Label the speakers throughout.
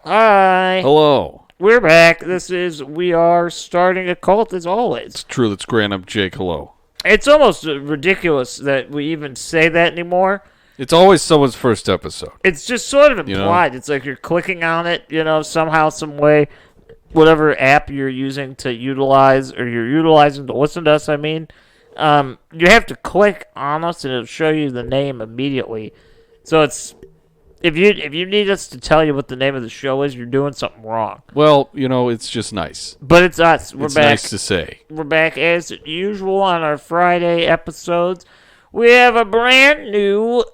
Speaker 1: Hi.
Speaker 2: Hello.
Speaker 1: We're back. We are starting a cult as always.
Speaker 2: It's true. That's Grant. I'm Jake. Hello.
Speaker 1: It's almost ridiculous that we even say that anymore.
Speaker 2: It's always someone's first episode.
Speaker 1: It's just sort of implied. It's like you're clicking on it, somehow, some way, whatever app you're using to utilize, or you're utilizing to listen to us, you have to click on us and it'll show you the name immediately. So it's... If you need us to tell you what the name of the show is, you're doing something wrong.
Speaker 2: Well, it's just nice.
Speaker 1: But it's us. We're back.
Speaker 2: It's nice to say.
Speaker 1: We're back as usual on our Friday episodes. We have a brand new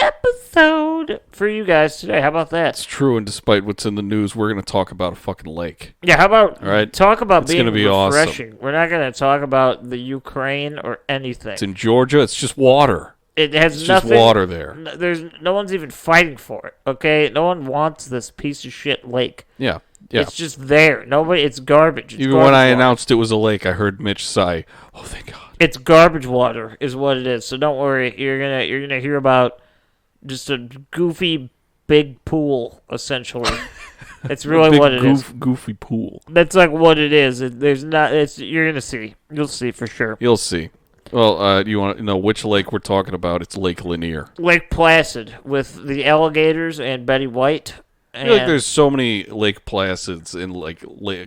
Speaker 1: episode for you guys today. How about that?
Speaker 2: It's true, and despite what's in the news, we're going to talk about a fucking lake.
Speaker 1: Yeah, how about
Speaker 2: all right?
Speaker 1: Talk about
Speaker 2: it's
Speaker 1: being
Speaker 2: gonna be
Speaker 1: refreshing.
Speaker 2: Awesome.
Speaker 1: We're not going to talk about the Ukraine or anything.
Speaker 2: It's in Georgia. It's just water.
Speaker 1: It has
Speaker 2: it's
Speaker 1: nothing.
Speaker 2: Just water there.
Speaker 1: There's no one's even fighting for it. Okay, no one wants this piece of shit lake.
Speaker 2: Yeah.
Speaker 1: It's just there. Nobody. It's garbage.
Speaker 2: Even when I announced it was a lake, I heard Mitch sigh, "Oh, thank God."
Speaker 1: It's garbage water, is what it is. So don't worry. You're gonna hear about just a goofy big pool, essentially. It's really what it is.
Speaker 2: Goofy pool.
Speaker 1: That's like what it is. There's not. You're gonna see. You'll see for sure.
Speaker 2: You'll see. Well, you want to know which lake we're talking about? It's Lake Lanier.
Speaker 1: Lake Placid with the alligators and Betty White.
Speaker 2: I feel like there's so many Lake Placids and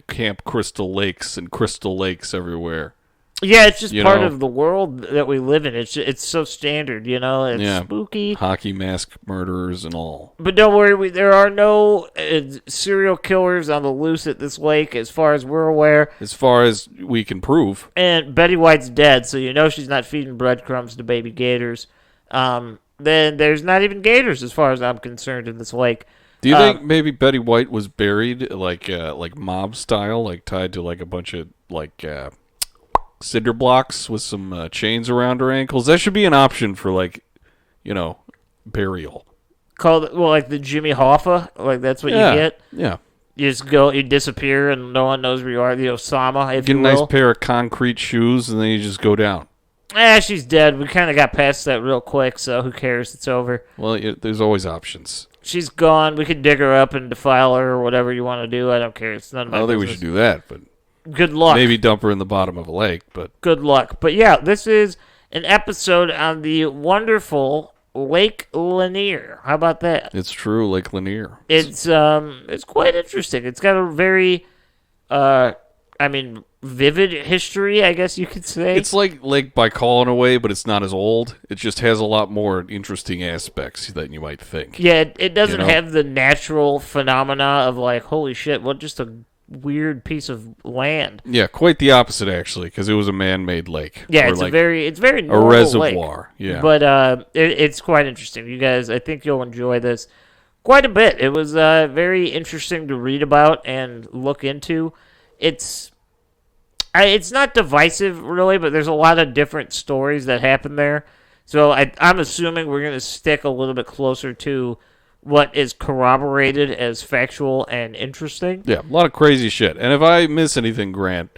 Speaker 2: Camp Crystal Lakes and Crystal Lakes everywhere.
Speaker 1: Yeah, it's just part of the world that we live in. It's so standard, It's spooky.
Speaker 2: Hockey mask murderers and all.
Speaker 1: But don't worry, there are no serial killers on the loose at this lake, as far as we're aware.
Speaker 2: As far as we can prove.
Speaker 1: And Betty White's dead, so she's not feeding breadcrumbs to baby gators. Then there's not even gators, as far as I'm concerned, in this lake.
Speaker 2: Do you think maybe Betty White was buried like mob style, like tied to like a bunch of cinder blocks with some chains around her ankles? That should be an option for burial.
Speaker 1: Like the Jimmy Hoffa, like that's what you get.
Speaker 2: Yeah.
Speaker 1: You just go, you disappear, and no one knows where you are. The Osama, if you will.
Speaker 2: Get a nice pair of concrete shoes, and then you just go down.
Speaker 1: She's dead. We kind of got past that real quick, so who cares? It's over.
Speaker 2: Well, there's always options.
Speaker 1: She's gone. We could dig her up and defile her or whatever you want to do. I don't care. It's none of my business.
Speaker 2: I don't think we should do that, but
Speaker 1: good luck.
Speaker 2: Maybe dump her in the bottom of a lake, but
Speaker 1: good luck. But yeah, this is an episode on the wonderful Lake Lanier. How about that?
Speaker 2: It's true, Lake Lanier.
Speaker 1: It's quite interesting. It's got a very vivid history, I guess you could say.
Speaker 2: It's like Lake Baikal in a way, but it's not as old. It just has a lot more interesting aspects than you might think.
Speaker 1: Yeah, it doesn't have the natural phenomena of like, holy shit, what just a weird piece of land.
Speaker 2: Yeah, quite the opposite actually, because it was a man-made lake.
Speaker 1: Yeah, it's very normal
Speaker 2: a reservoir.
Speaker 1: Lake.
Speaker 2: Yeah,
Speaker 1: but it's quite interesting. You guys, I think you'll enjoy this quite a bit. It was very interesting to read about and look into. It's not divisive, really, but there's a lot of different stories that happen there. So I'm assuming we're going to stick a little bit closer to what is corroborated as factual and interesting.
Speaker 2: Yeah, a lot of crazy shit. And if I miss anything, Grant,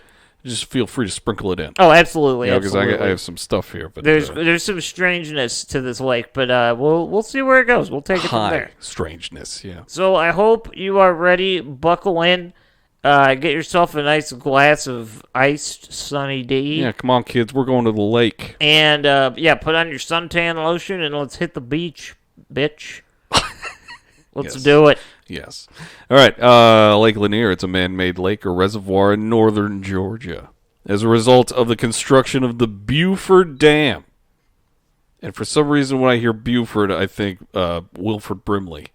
Speaker 2: just feel free to sprinkle it in.
Speaker 1: Oh, absolutely.
Speaker 2: Because I have some stuff here. But
Speaker 1: there's some strangeness to this lake, but we'll see where it goes. We'll take it from there.
Speaker 2: Strangeness, yeah.
Speaker 1: So I hope you are ready. Buckle in. Get yourself a nice glass of iced Sunny D.
Speaker 2: Yeah, come on, kids. We're going to the lake.
Speaker 1: And, put on your suntan lotion and let's hit the beach, bitch. Let's do it.
Speaker 2: Yes. All right. Lake Lanier, it's a man-made lake or reservoir in northern Georgia as a result of the construction of the Beaufort Dam. And for some reason, when I hear Beaufort, I think Wilford Brimley.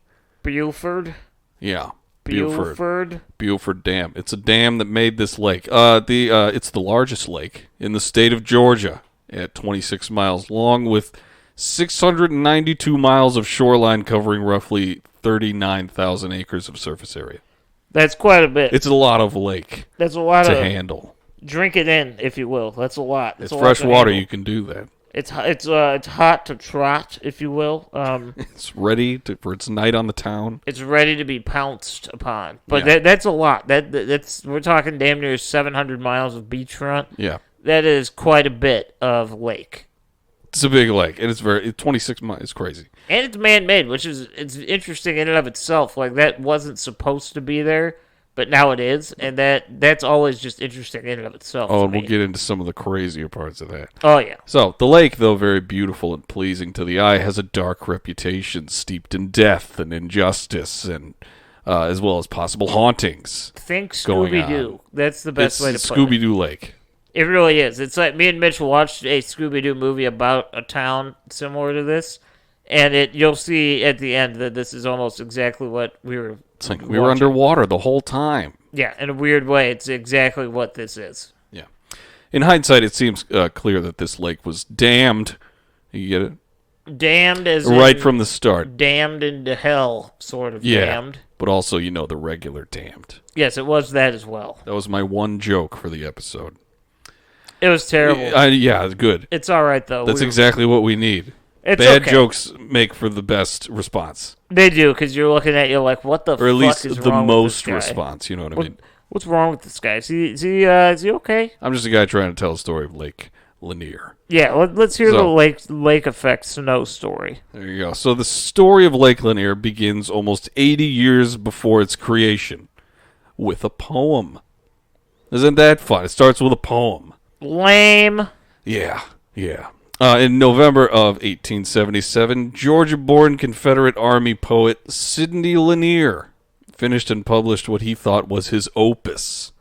Speaker 1: Beaufort?
Speaker 2: Yeah.
Speaker 1: Beaufort
Speaker 2: Dam. It's a dam that made this lake. It's the largest lake in the state of Georgia at 26 miles long with 692 miles of shoreline covering roughly 39,000 acres of surface area.
Speaker 1: That's quite a bit.
Speaker 2: It's a lot of lake.
Speaker 1: That's a lot
Speaker 2: to handle.
Speaker 1: Drink it in, if you will. That's a lot.
Speaker 2: It's fresh water. You can do that.
Speaker 1: It's hot to trot, if you will.
Speaker 2: It's ready for its night on the town.
Speaker 1: It's ready to be pounced upon. But that's a lot. That's we're talking damn near 700 miles of beachfront.
Speaker 2: Yeah.
Speaker 1: That is quite a bit of lake.
Speaker 2: It's a big lake, and it's 26 miles. It's crazy.
Speaker 1: And it's man-made, which is it's interesting in and of itself. Like, that wasn't supposed to be there, but now it is, and that's always just interesting in and of itself.
Speaker 2: Oh, and we'll get into some of the crazier parts of that.
Speaker 1: Oh, yeah.
Speaker 2: So, the lake, though very beautiful and pleasing to the eye, has a dark reputation steeped in death and injustice, and as well as possible hauntings.
Speaker 1: Think Scooby-Doo. That's the best way to put it.
Speaker 2: Scooby-Doo Lake.
Speaker 1: It really is. It's like me and Mitch watched a Scooby-Doo movie about a town similar to this, and you'll see at the end that this is almost exactly what we were
Speaker 2: It's like we were underwater the whole time.
Speaker 1: Yeah, in a weird way, it's exactly what this is.
Speaker 2: Yeah. In hindsight, it seems clear that this lake was damned. You get it?
Speaker 1: Damned as
Speaker 2: right from the start.
Speaker 1: Damned into hell, sort of damned.
Speaker 2: But also, the regular damned.
Speaker 1: Yes, it was that as well.
Speaker 2: That was my one joke for the episode.
Speaker 1: It was terrible.
Speaker 2: Yeah, it's good.
Speaker 1: It's all right, though.
Speaker 2: That's exactly what we need.
Speaker 1: Bad
Speaker 2: jokes make for the best response.
Speaker 1: They do, because you're looking at you like, what the fuck is wrong with this guy?
Speaker 2: Or at least the most response, you know what I mean?
Speaker 1: What's wrong with this guy? Is he okay?
Speaker 2: I'm just a guy trying to tell a story of Lake Lanier.
Speaker 1: Yeah, let's hear the lake effect snow story.
Speaker 2: There you go. So the story of Lake Lanier begins almost 80 years before its creation with a poem. Isn't that fun? It starts with a poem.
Speaker 1: Lame.
Speaker 2: Yeah. In November of 1877, Georgia-born Confederate Army poet Sidney Lanier finished and published what he thought was his opus.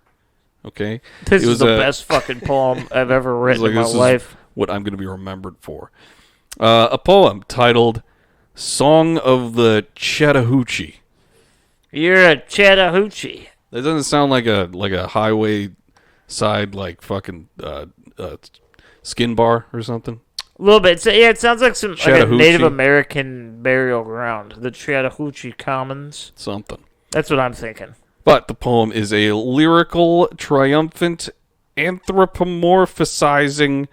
Speaker 2: Okay?
Speaker 1: This is the best fucking poem I've ever written in my life.
Speaker 2: What I'm going to be remembered for. A poem titled Song of the Chattahoochee.
Speaker 1: You're a Chattahoochee.
Speaker 2: That doesn't sound like a highway side, like fucking skin bar or something.
Speaker 1: A little bit. It sounds like some like a Native American burial ground. The Chattahoochee Commons.
Speaker 2: Something.
Speaker 1: That's what I'm thinking.
Speaker 2: But the poem is a lyrical, triumphant, anthropomorphizing,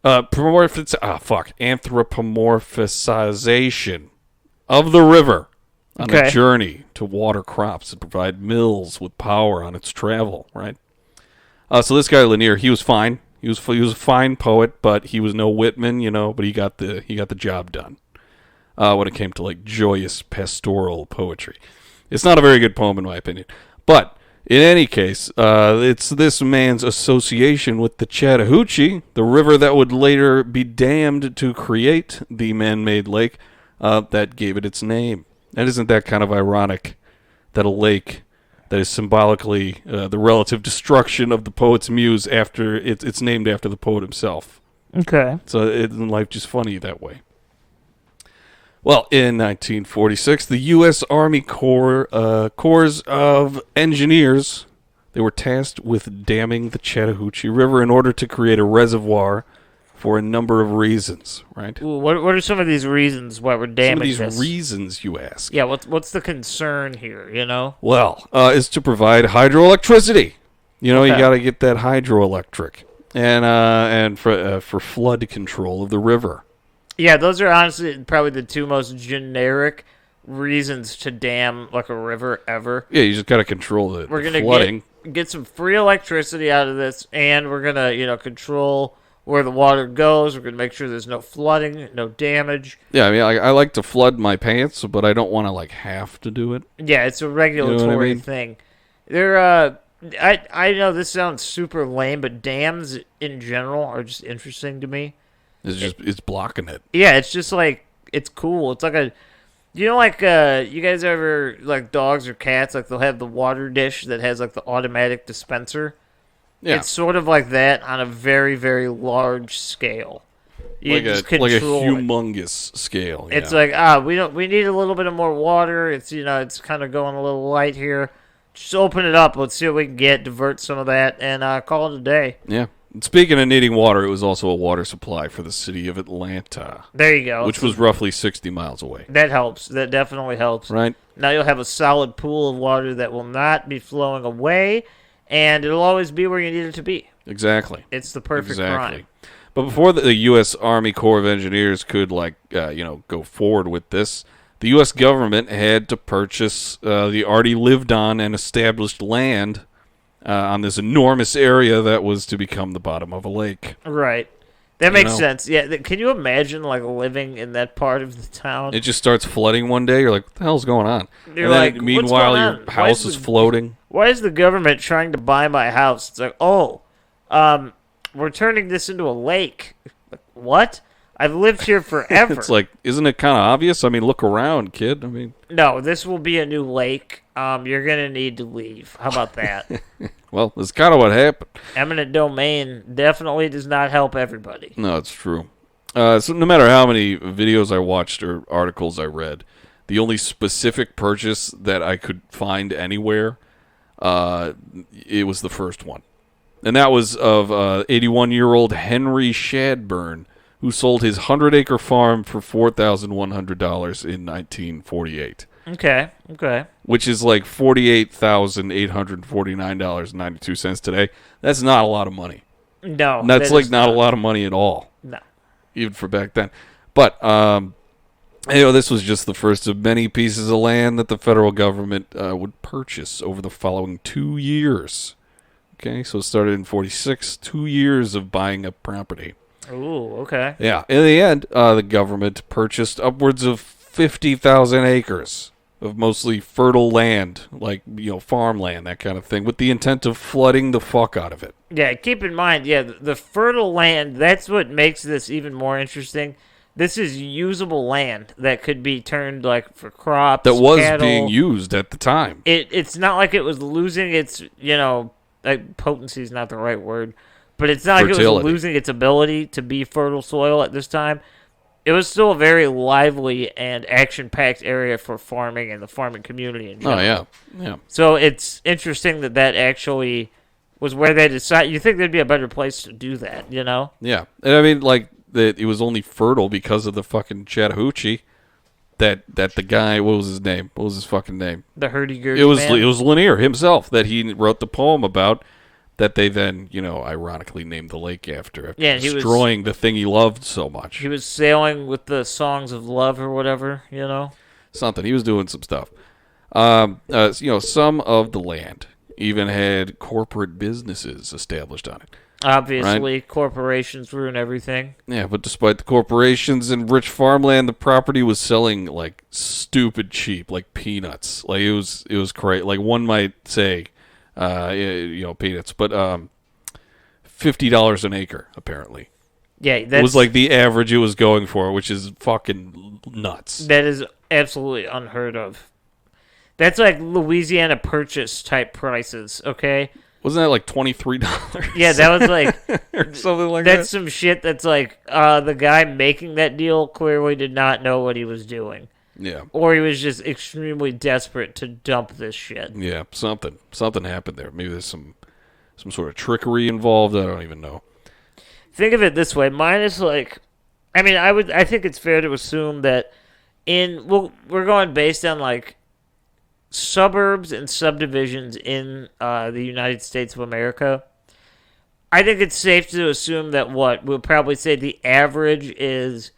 Speaker 2: anthropomorphization of the river on a journey to water crops and provide mills with power on its travel, right? So this guy Lanier, he was fine. He was a fine poet, but he was no Whitman, but he got the job done when it came to like joyous pastoral poetry. It's not a very good poem in my opinion, but in any case, it's this man's association with the Chattahoochee, the river that would later be dammed to create the man-made lake, that gave it its name. And isn't that kind of ironic that a lake that is symbolically the relative destruction of the poet's muse after it's named after the poet himself?
Speaker 1: Okay.
Speaker 2: So isn't life just funny that way? Well, in 1946, the U.S. Army Corps of Engineers, they were tasked with damming the Chattahoochee River in order to create a reservoir for a number of reasons, right?
Speaker 1: Ooh, what are some of these reasons why we're damming this?
Speaker 2: Some of these reasons, you ask.
Speaker 1: Yeah, what's the concern here,
Speaker 2: Well, is to provide hydroelectricity. You got to get that hydroelectric. And for flood control of the river.
Speaker 1: Yeah, those are honestly probably the two most generic reasons to dam like a river ever.
Speaker 2: Yeah, you just got to control the flooding.
Speaker 1: Get some free electricity out of this, and we're gonna control where the water goes. We're gonna make sure there's no flooding, no damage.
Speaker 2: Yeah, I mean, I like to flood my pants, but I don't want to have to do it.
Speaker 1: Yeah, it's a regulatory thing. I know this sounds super lame, but dams in general are just interesting to me.
Speaker 2: It's blocking it.
Speaker 1: Yeah, it's just like, it's cool. It's like you guys ever, like dogs or cats, like they'll have the water dish that has like the automatic dispenser? Yeah. It's sort of like that on a very, very large scale.
Speaker 2: Like a humongous scale.
Speaker 1: It's like, we need a little bit of more water. It's, it's kind of going a little light here. Just open it up. Let's see what we can get, divert some of that, and call it a day.
Speaker 2: Yeah. Speaking of needing water, it was also a water supply for the city of Atlanta.
Speaker 1: There you go.
Speaker 2: Which was roughly 60 miles away.
Speaker 1: That helps. That definitely helps.
Speaker 2: Right.
Speaker 1: Now you'll have a solid pool of water that will not be flowing away, and it'll always be where you need it to be.
Speaker 2: Exactly.
Speaker 1: It's the perfect crime.
Speaker 2: But before the U.S. Army Corps of Engineers could, go forward with this, the U.S. government had to purchase the already lived on and established land on this enormous area that was to become the bottom of a lake.
Speaker 1: Right. That makes sense. Yeah, can you imagine like living in that part of the town?
Speaker 2: It just starts flooding one day. You're like, what the hell's going on?
Speaker 1: You're
Speaker 2: and then,
Speaker 1: like,
Speaker 2: meanwhile,
Speaker 1: what's going
Speaker 2: your
Speaker 1: on?
Speaker 2: house is floating.
Speaker 1: Why is the government trying to buy my house? It's like, we're turning this into a lake. Like, what? I've lived here forever.
Speaker 2: It's like, isn't it kind of obvious? I mean, look around, kid. I mean,
Speaker 1: no, this will be a new lake. You're gonna need to leave. How about that?
Speaker 2: well, that's kind of what happened.
Speaker 1: Eminent domain definitely does not help everybody.
Speaker 2: No, it's true. So no matter how many videos I watched or articles I read, the only specific purchase that I could find anywhere, it was the first one. And that was of 81-year-old Henry Shadburn, who sold his 100-acre farm for $4,100 in 1948.
Speaker 1: Okay.
Speaker 2: Which is like $48,849.92 today. That's not a lot of money.
Speaker 1: No.
Speaker 2: That's like not a lot of money at all.
Speaker 1: No.
Speaker 2: Even for back then. But, this was just the first of many pieces of land that the federal government would purchase over the following 2 years. Okay, so it started in 46, 2 years of buying a property.
Speaker 1: Ooh, okay.
Speaker 2: Yeah, in the end, the government purchased upwards of 50,000 acres of mostly fertile land, like, farmland, that kind of thing, with the intent of flooding the fuck out of it.
Speaker 1: Yeah, keep in mind, the fertile land, that's what makes this even more interesting. This is usable land that could be turned, like, for crops,
Speaker 2: that was
Speaker 1: cattle.
Speaker 2: being used at the time.
Speaker 1: It's not like it was losing its, like, potency is not the right word, but it's not
Speaker 2: Fertility.
Speaker 1: like it was losing its ability to be fertile soil at this time. It was still a very lively and action-packed area for farming and the farming community in general.
Speaker 2: Oh, yeah.
Speaker 1: So it's interesting that actually was where they decided. You think there'd be a better place to do that,
Speaker 2: Yeah. And I mean, like, it was only fertile because of the fucking Chattahoochee that the guy, what was his name? What was his fucking name?
Speaker 1: The hurdy-gurdy
Speaker 2: It was Lanier himself that he wrote the poem about, that they then, ironically named the lake after destroying the thing he loved so much.
Speaker 1: He was sailing with the songs of love or whatever,
Speaker 2: Something. He was doing some stuff. Some of the land even had corporate businesses established on it.
Speaker 1: Obviously,
Speaker 2: right?
Speaker 1: Corporations ruin everything.
Speaker 2: Yeah, but despite the corporations and rich farmland, the property was selling like stupid cheap, like peanuts. Like it was crazy. Like one might say, peanuts, but $50 an acre apparently.
Speaker 1: Yeah,
Speaker 2: it was like the average it was going for, which is fucking nuts.
Speaker 1: That is absolutely unheard of. That's like Louisiana Purchase type prices, okay?
Speaker 2: Wasn't that like $23?
Speaker 1: Yeah, that was like
Speaker 2: or something like that.
Speaker 1: That's some shit that's like the guy making that deal clearly did not know what he was doing.
Speaker 2: Yeah.
Speaker 1: Or he was just extremely desperate to dump this shit.
Speaker 2: Yeah, something happened there. Maybe there's some sort of trickery involved. I don't even know.
Speaker 1: Think of it this way. Mine is like, I think it's fair to assume that we're going based on like suburbs and subdivisions in the United States of America. I think it's safe to assume that we'll probably say the average is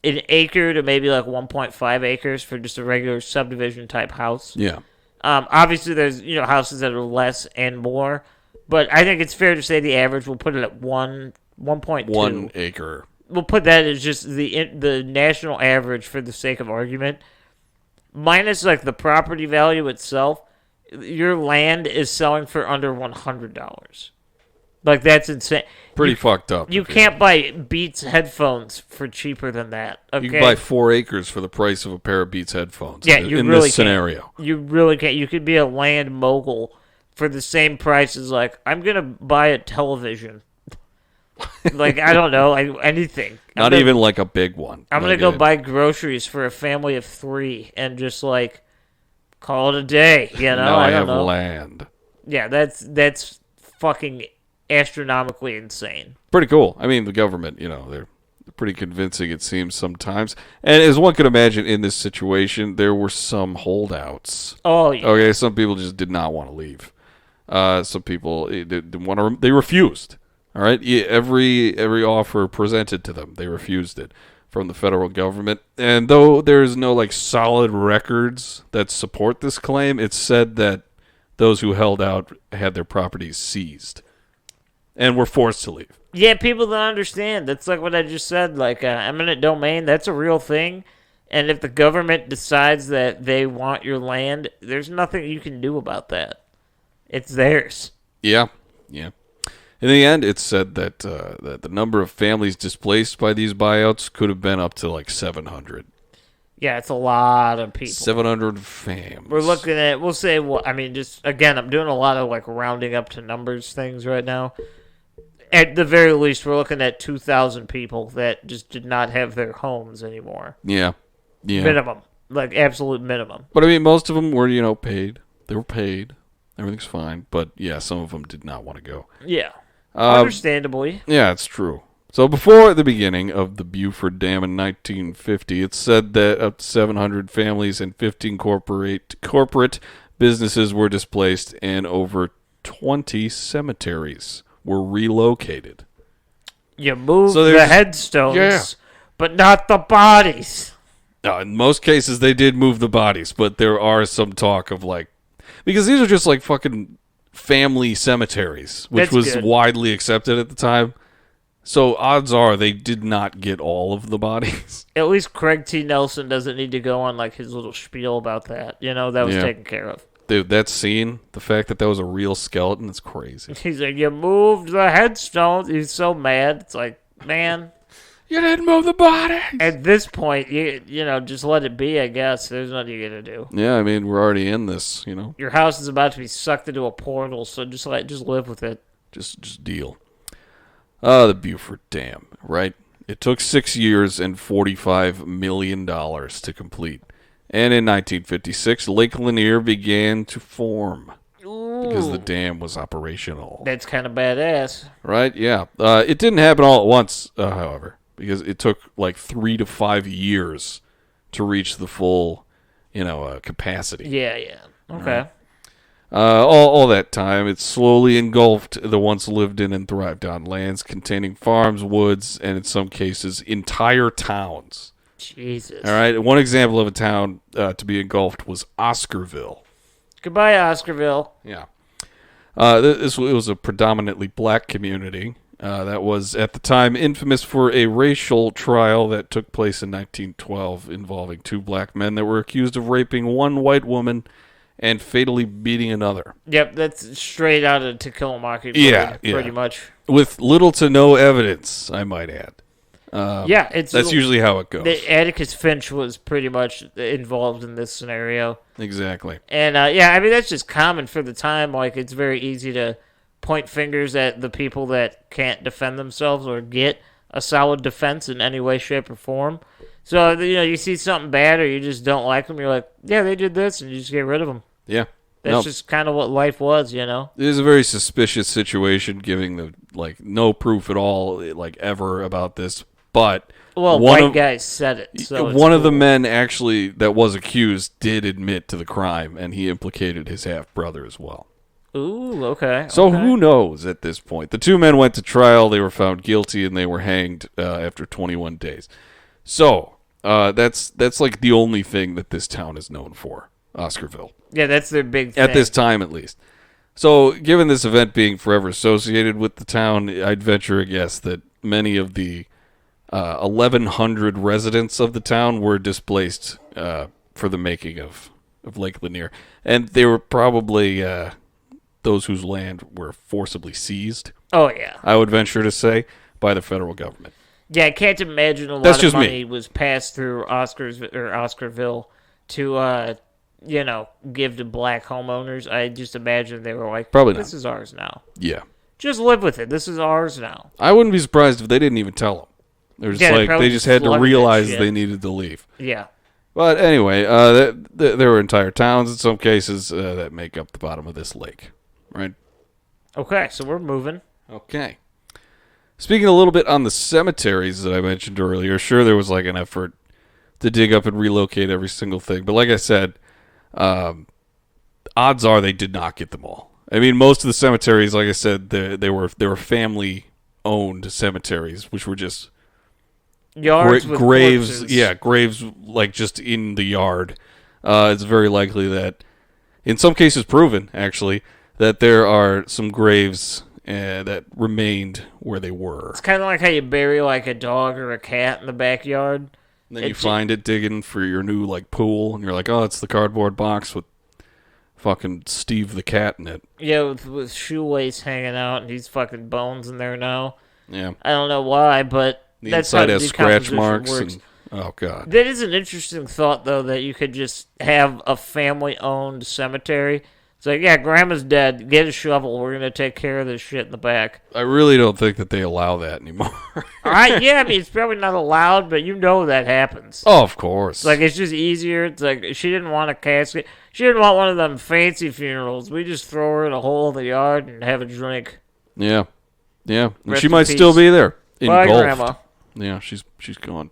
Speaker 1: an acre to maybe like 1.5 acres for just a regular subdivision type house.
Speaker 2: Yeah.
Speaker 1: Obviously, there's houses that are less and more, but I think it's fair to say the average. We'll put it at 1.2.
Speaker 2: 1 acre.
Speaker 1: We'll put that as just the national average for the sake of argument. Minus like the property value itself, your land is selling for under $100. Like that's insane.
Speaker 2: Pretty fucked up.
Speaker 1: You can't buy Beats headphones for cheaper than that. Okay?
Speaker 2: You can buy 4 acres for the price of a pair of Beats headphones.
Speaker 1: Yeah,
Speaker 2: in this scenario.
Speaker 1: You really can't. You could be a land mogul for the same price as like I'm gonna buy a television. Like I don't know, anything.
Speaker 2: Not even like a big one.
Speaker 1: I'm gonna go buy groceries for a family of 3 and just like call it a day.
Speaker 2: Now I have land.
Speaker 1: Yeah, that's fucking astronomically insane.
Speaker 2: Pretty cool. I mean, the government, they're pretty convincing, it seems, sometimes. And as one could imagine in this situation, there were some holdouts.
Speaker 1: Oh, yeah.
Speaker 2: Okay, some people just did not want to leave. Some people didn't want to. They refused. All right, every offer presented to them, they refused it from the federal government. And though there's no like solid records that support this claim, it's said that those who held out had their properties seized. and were forced to leave.
Speaker 1: Yeah, people don't understand. That's like what I just said. Like, eminent domain, that's a real thing. And if the government decides that they want your land, there's nothing you can do about that. It's theirs.
Speaker 2: Yeah. In the end, it's said that that the number of families displaced by these buyouts could have been up to like 700.
Speaker 1: Yeah, it's a lot of people.
Speaker 2: 700 families.
Speaker 1: We're looking at, we'll say, well, I mean, just, again, I'm doing a lot of, like, rounding up to numbers things right now. At the very least, we're looking at 2,000 people that just did not have their homes anymore.
Speaker 2: Yeah.
Speaker 1: Minimum. Like, absolute minimum.
Speaker 2: But, I mean, most of them were, paid. They were paid. Everything's fine. But, yeah, some of them did not want to go.
Speaker 1: Yeah. Understandably.
Speaker 2: Yeah, it's true. So before the beginning of the Beaver Dam in 1950, it's said that up to 700 families and 15 corporate businesses were displaced, and over 20 cemeteries were relocated.
Speaker 1: You moved the headstones, but not the bodies.
Speaker 2: In most cases, they did move the bodies, but there are some talk of, like... Because these are just, like, fucking family cemeteries, which was widely accepted at the time. So odds are they did not get all of the bodies.
Speaker 1: At least Craig T. Nelson doesn't need to go on like his little spiel about that. That was taken care of.
Speaker 2: Dude, that scene, the fact that was a real skeleton, it's crazy.
Speaker 1: He's like, you moved the headstones. He's so mad. It's like, man.
Speaker 2: You didn't move the bodies.
Speaker 1: At this point, you just let it be, I guess. There's nothing you're going to do.
Speaker 2: Yeah, I mean, we're already in this,
Speaker 1: Your house is about to be sucked into a portal, so just live with it.
Speaker 2: Just deal. The Beaver Dam, right? It took 6 years and $45 million to complete. And in 1956, Lake Lanier began to form.
Speaker 1: Ooh.
Speaker 2: Because the dam was operational.
Speaker 1: That's kind of badass.
Speaker 2: Right? Yeah. It didn't happen all at once, however, because it took like 3 to 5 years to reach the full, capacity.
Speaker 1: Yeah. Okay.
Speaker 2: Right? All that time, it slowly engulfed the once lived in and thrived on lands containing farms, woods, and in some cases, entire towns.
Speaker 1: Jesus.
Speaker 2: All right. One example of a town to be engulfed was Oscarville.
Speaker 1: Goodbye, Oscarville.
Speaker 2: Yeah. It was a predominantly black community that was, at the time, infamous for a racial trial that took place in 1912 involving 2 black men that were accused of raping one white woman and fatally beating another.
Speaker 1: Yep, that's straight out of To Kill a Mockingbird, pretty much.
Speaker 2: With little to no evidence, I might add.
Speaker 1: That's
Speaker 2: usually how it goes.
Speaker 1: The Atticus Finch was pretty much involved in this scenario.
Speaker 2: Exactly.
Speaker 1: And, I mean, that's just common for the time. Like, it's very easy to point fingers at the people that can't defend themselves or get a solid defense in any way, shape, or form. So, you see something bad or you just don't like them, you're like, yeah, they did this, and you just get rid of them.
Speaker 2: Yeah.
Speaker 1: That's just kind of what life was,
Speaker 2: It is a very suspicious situation, giving no proof at all, ever about this. But
Speaker 1: white guys said it. So
Speaker 2: one of the men actually that was accused did admit to the crime, and he implicated his half brother as well.
Speaker 1: Ooh, okay.
Speaker 2: So who knows at this point? The 2 men went to trial. They were found guilty, and they were hanged after 21 days. So that's like the only thing that this town is known for, Oscarville.
Speaker 1: Yeah, that's their big thing.
Speaker 2: At this time, at least. So, given this event being forever associated with the town, I'd venture a guess that many of the 1,100 residents of the town were displaced for the making of Lake Lanier. And they were probably those whose land were forcibly seized.
Speaker 1: Oh, yeah.
Speaker 2: I would venture to say, by the federal government.
Speaker 1: Yeah, I can't imagine a lot of money was passed through Oscarville to... give to black homeowners. I just imagine they were like,
Speaker 2: probably
Speaker 1: this is ours now.
Speaker 2: Yeah.
Speaker 1: Just live with it. This is ours now.
Speaker 2: I wouldn't be surprised if they didn't even tell them. They're just they just had to realize they needed to leave.
Speaker 1: Yeah.
Speaker 2: But anyway, there were entire towns in some cases that make up the bottom of this lake, right?
Speaker 1: Okay, so we're moving.
Speaker 2: Okay. Speaking a little bit on the cemeteries that I mentioned earlier, sure, there was an effort to dig up and relocate every single thing. But like I said, odds are they did not get them all. I mean, most of the cemeteries, like I said, they were family-owned cemeteries, which were just
Speaker 1: yards with
Speaker 2: graves.
Speaker 1: corpses.
Speaker 2: Yeah, graves just in the yard. It's very likely that, in some cases, proven actually that there are some graves that remained where they were.
Speaker 1: It's kind of like how you bury like a dog or a cat in the backyard.
Speaker 2: And then you find it digging for your new like pool, and you're like, oh, it's the cardboard box with fucking Steve the cat in it.
Speaker 1: Yeah, with shoelace hanging out, and he's fucking bones in there now.
Speaker 2: Yeah.
Speaker 1: I don't know why, but
Speaker 2: The
Speaker 1: that's
Speaker 2: inside
Speaker 1: how
Speaker 2: has scratch
Speaker 1: decomposition
Speaker 2: marks.
Speaker 1: works.
Speaker 2: And, oh, God.
Speaker 1: That is an interesting thought, though, that you could just have a family-owned cemetery. It's like, yeah, Grandma's dead. Get a shovel. We're going to take care of this shit in the back.
Speaker 2: I really don't think that they allow that anymore.
Speaker 1: Yeah, I mean, it's probably not allowed, but you know that happens.
Speaker 2: Oh, of course.
Speaker 1: It's like, it's just easier. It's like, she didn't want a casket. She didn't want one of them fancy funerals. We just throw her in a hole in the yard and have a drink.
Speaker 2: Yeah. Yeah. And
Speaker 1: Rest
Speaker 2: she
Speaker 1: in
Speaker 2: might
Speaker 1: peace.
Speaker 2: still be there.
Speaker 1: Bye,
Speaker 2: Engulfed.
Speaker 1: Grandma.
Speaker 2: Yeah, she's gone.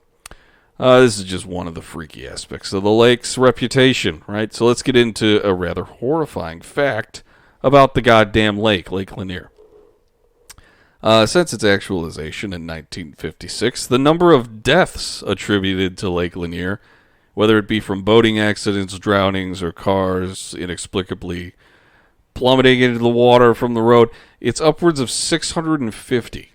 Speaker 2: This is just one of the freaky aspects of the lake's reputation, right? So let's get into a rather horrifying fact about the goddamn lake, Lake Lanier. Since its actualization in 1956, the number of deaths attributed to Lake Lanier, whether it be from boating accidents, drownings, or cars inexplicably plummeting into the water from the road, it's upwards of 650.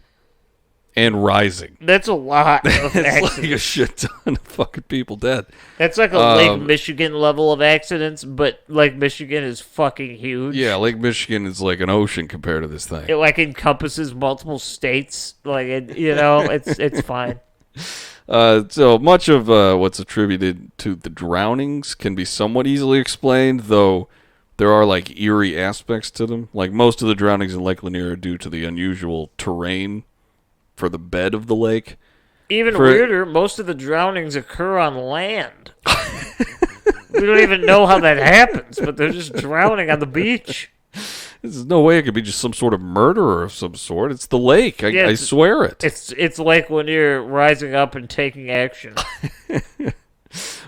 Speaker 2: And rising.
Speaker 1: That's a lot of
Speaker 2: It's
Speaker 1: accidents.
Speaker 2: like a shit ton of fucking people dead.
Speaker 1: That's like a Lake Michigan level of accidents, but Lake Michigan is fucking huge.
Speaker 2: Yeah, Lake Michigan is like an ocean compared to this thing.
Speaker 1: It like encompasses multiple states. Like it's fine.
Speaker 2: So much of what's attributed to the drownings can be somewhat easily explained, though there are like eerie aspects to them. Like most of the drownings in Lake Lanier are due to the unusual terrain for the bed of the lake.
Speaker 1: Even weirder, most of the drownings occur on land. We don't even know how that happens, but they're just drowning on the beach.
Speaker 2: There's no way it could be just some sort of murderer of some sort. It's the lake. I swear it.
Speaker 1: It's Lake Lanier rising up and taking action.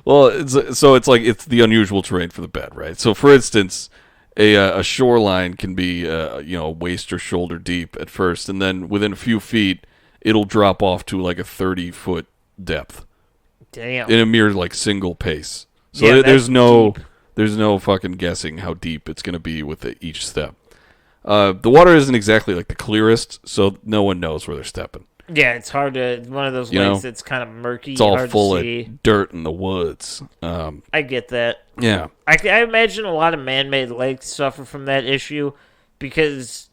Speaker 2: Well, it's the unusual terrain for the bed, right? So, for instance, a shoreline can be waist or shoulder deep at first, and then within a few feet, it'll drop off to like a 30-foot depth.
Speaker 1: Damn.
Speaker 2: In a mere like single pace. So there's no fucking guessing how deep it's going to be with each step. The water isn't exactly like the clearest, so no one knows where they're stepping.
Speaker 1: Yeah, it's hard to. One of those lakes that's kind of murky.
Speaker 2: It's all
Speaker 1: hard
Speaker 2: full
Speaker 1: to
Speaker 2: of
Speaker 1: see.
Speaker 2: dirt in the woods.
Speaker 1: I get that.
Speaker 2: Yeah.
Speaker 1: I imagine a lot of man-made lakes suffer from that issue because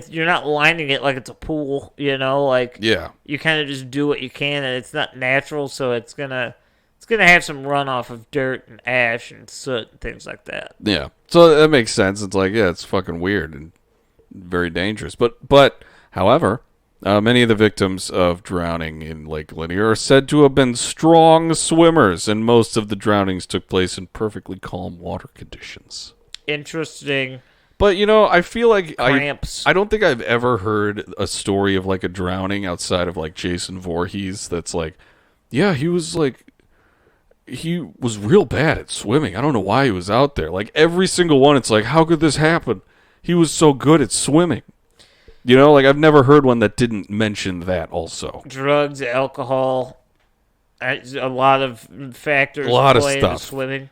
Speaker 1: you're not lining it like it's a pool, Like you kind of just do what you can, and it's not natural, so it's gonna have some runoff of dirt and ash and soot and things like that.
Speaker 2: Yeah. So that makes sense. It's like, it's fucking weird and very dangerous. But however, many of the victims of drowning in Lake Lanier are said to have been strong swimmers, and most of the drownings took place in perfectly calm water conditions.
Speaker 1: Interesting.
Speaker 2: But, I feel like
Speaker 1: Cramps.
Speaker 2: I don't think I've ever heard a story of, like, a drowning outside of, like, Jason Voorhees that's like, yeah, he was real bad at swimming. I don't know why he was out there. Like, every single one, it's like, how could this happen? He was so good at swimming. I've never heard one that didn't mention that also.
Speaker 1: Drugs, alcohol, a lot of factors.
Speaker 2: A lot of
Speaker 1: play
Speaker 2: stuff.
Speaker 1: into swimming.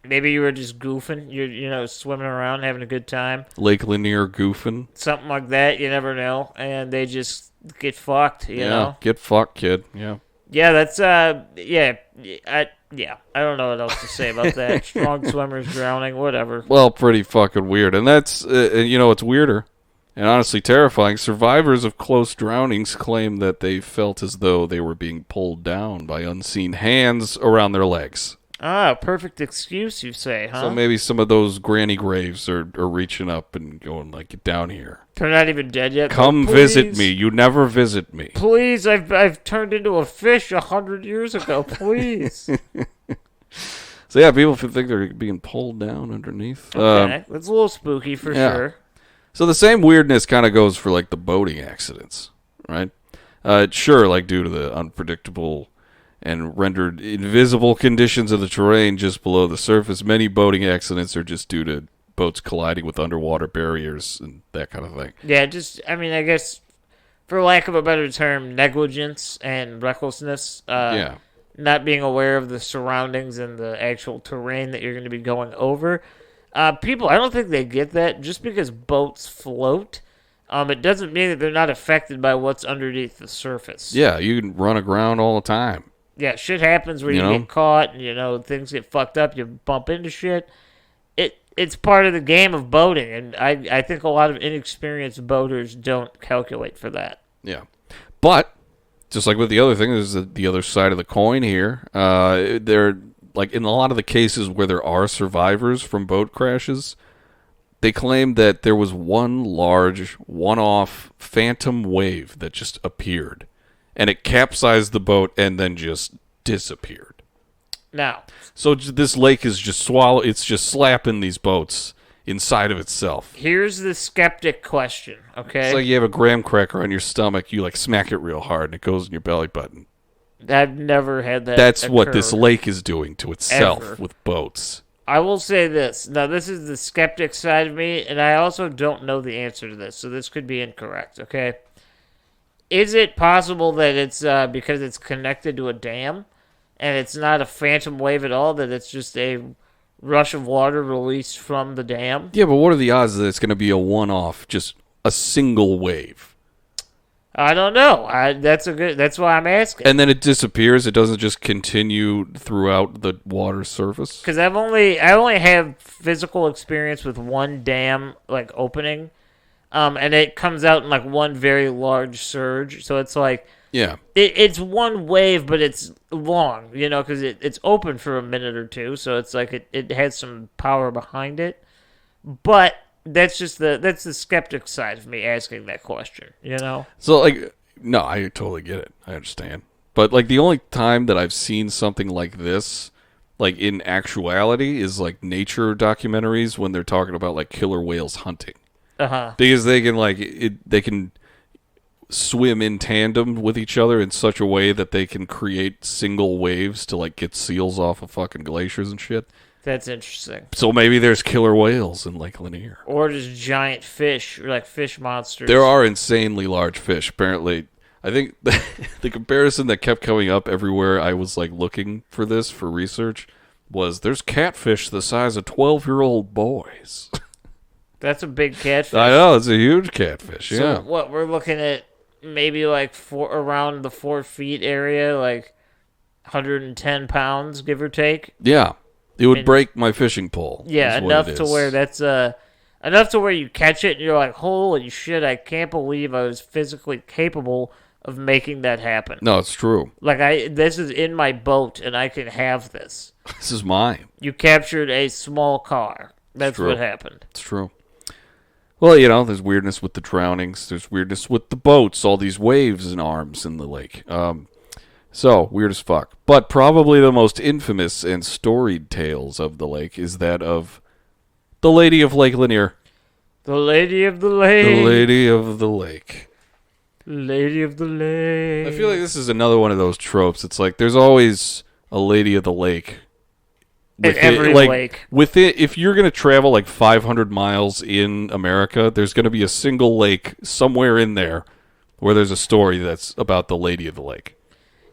Speaker 2: Maybe
Speaker 1: you were just goofing. You're swimming around, having a good time.
Speaker 2: Lake Lanier goofing.
Speaker 1: Something like that. You never know. And they just get fucked, you know?
Speaker 2: Get fucked, kid. Yeah.
Speaker 1: Yeah, that's, I don't know what else to say about that. Strong swimmers drowning, whatever.
Speaker 2: Well, pretty fucking weird. And that's, it's weirder and honestly terrifying. Survivors of close drownings claim that they felt as though they were being pulled down by unseen hands around their legs.
Speaker 1: Ah, perfect excuse, you say, huh?
Speaker 2: So maybe some of those granny graves are reaching up and going like, get down here.
Speaker 1: They're not even dead yet.
Speaker 2: Come visit me. You never visit me.
Speaker 1: Please, I've turned into a fish 100 years ago. Please.
Speaker 2: So yeah, people think they're being pulled down underneath.
Speaker 1: Okay, that's a little spooky for sure.
Speaker 2: So the same weirdness kind of goes for like the boating accidents, right? Sure, like due to the unpredictable and rendered invisible conditions of the terrain just below the surface, many boating accidents are just due to boats colliding with underwater barriers and that kind of thing.
Speaker 1: Yeah, I guess, for lack of a better term, negligence and recklessness. Not being aware of the surroundings and the actual terrain that you're going to be going over. People, I don't think they get that. Just because boats float, it doesn't mean that they're not affected by what's underneath the surface.
Speaker 2: Yeah, you can run aground all the time.
Speaker 1: Yeah, shit happens where you get caught and, things get fucked up. You bump into shit. It's part of the game of boating, and I think a lot of inexperienced boaters don't calculate for that.
Speaker 2: Yeah. But, just like with the other thing, there's the other side of the coin here. They're, like, in a lot of the cases where there are survivors from boat crashes, they claim that there was one large, one-off phantom wave that just appeared. And it capsized the boat and then just disappeared.
Speaker 1: Now,
Speaker 2: so this lake is just it's just slapping these boats inside of itself.
Speaker 1: Here's the skeptic question, okay?
Speaker 2: It's like you have a graham cracker on your stomach, you like smack it real hard and it goes in your belly button.
Speaker 1: I've never had that.
Speaker 2: That's
Speaker 1: occur.
Speaker 2: what this lake is doing to itself
Speaker 1: Ever.
Speaker 2: with boats.
Speaker 1: I will say this. Now, this is the skeptic side of me, and I also don't know the answer to this, so this could be incorrect, okay? Is it possible that it's because it's connected to a dam, and it's not a phantom wave at all, that it's just a rush of water released from the dam?
Speaker 2: Yeah, but what are the odds that it's going to be a one-off, just a single wave?
Speaker 1: I don't know. That's why I'm asking.
Speaker 2: And then it disappears. It doesn't just continue throughout the water surface.
Speaker 1: Because I only have physical experience with one dam like opening, and it comes out in like one very large surge. So it's like it's one wave, but it's long, because it's open for a minute or two. So it's like it has some power behind it, but. That's the skeptic side of me asking that question,
Speaker 2: So, no, I totally get it. I understand. But, the only time that I've seen something like this, in actuality, is, nature documentaries when they're talking about, killer whales hunting.
Speaker 1: Uh-huh.
Speaker 2: Because they can, they can swim in tandem with each other in such a way that they can create single waves to, get seals off of fucking glaciers and shit.
Speaker 1: That's interesting.
Speaker 2: So maybe there's killer whales in Lake Lanier.
Speaker 1: Or just giant fish, or fish monsters.
Speaker 2: There are insanely large fish. Apparently, I think the comparison that kept coming up everywhere I was looking for this for research was there's catfish the size of 12-year-old boys.
Speaker 1: That's a big catfish.
Speaker 2: I know, it's a huge catfish, yeah.
Speaker 1: So what, we're looking at maybe around the 4 feet area, 110 pounds, give or take?
Speaker 2: Yeah. It would break my fishing pole.
Speaker 1: Yeah, enough to where that's enough to where you catch it and you're like, holy shit, I can't believe I was physically capable of making that happen.
Speaker 2: No, it's true.
Speaker 1: This is in my boat and I can have this.
Speaker 2: This is mine.
Speaker 1: You captured a small car. That's what happened.
Speaker 2: It's true. Well, there's weirdness with the drownings. There's weirdness with the boats, all these waves and arms in the lake. So, weird as fuck. But probably the most infamous and storied tales of the lake is that of the Lady of Lake Lanier.
Speaker 1: The Lady of the Lake.
Speaker 2: The Lady of the Lake.
Speaker 1: Lady of the Lake.
Speaker 2: I feel like this is another one of those tropes. It's there's always a Lady of the Lake.
Speaker 1: At every lake.
Speaker 2: If you're going to travel 500 miles in America, there's going to be a single lake somewhere in there where there's a story that's about the Lady of the Lake.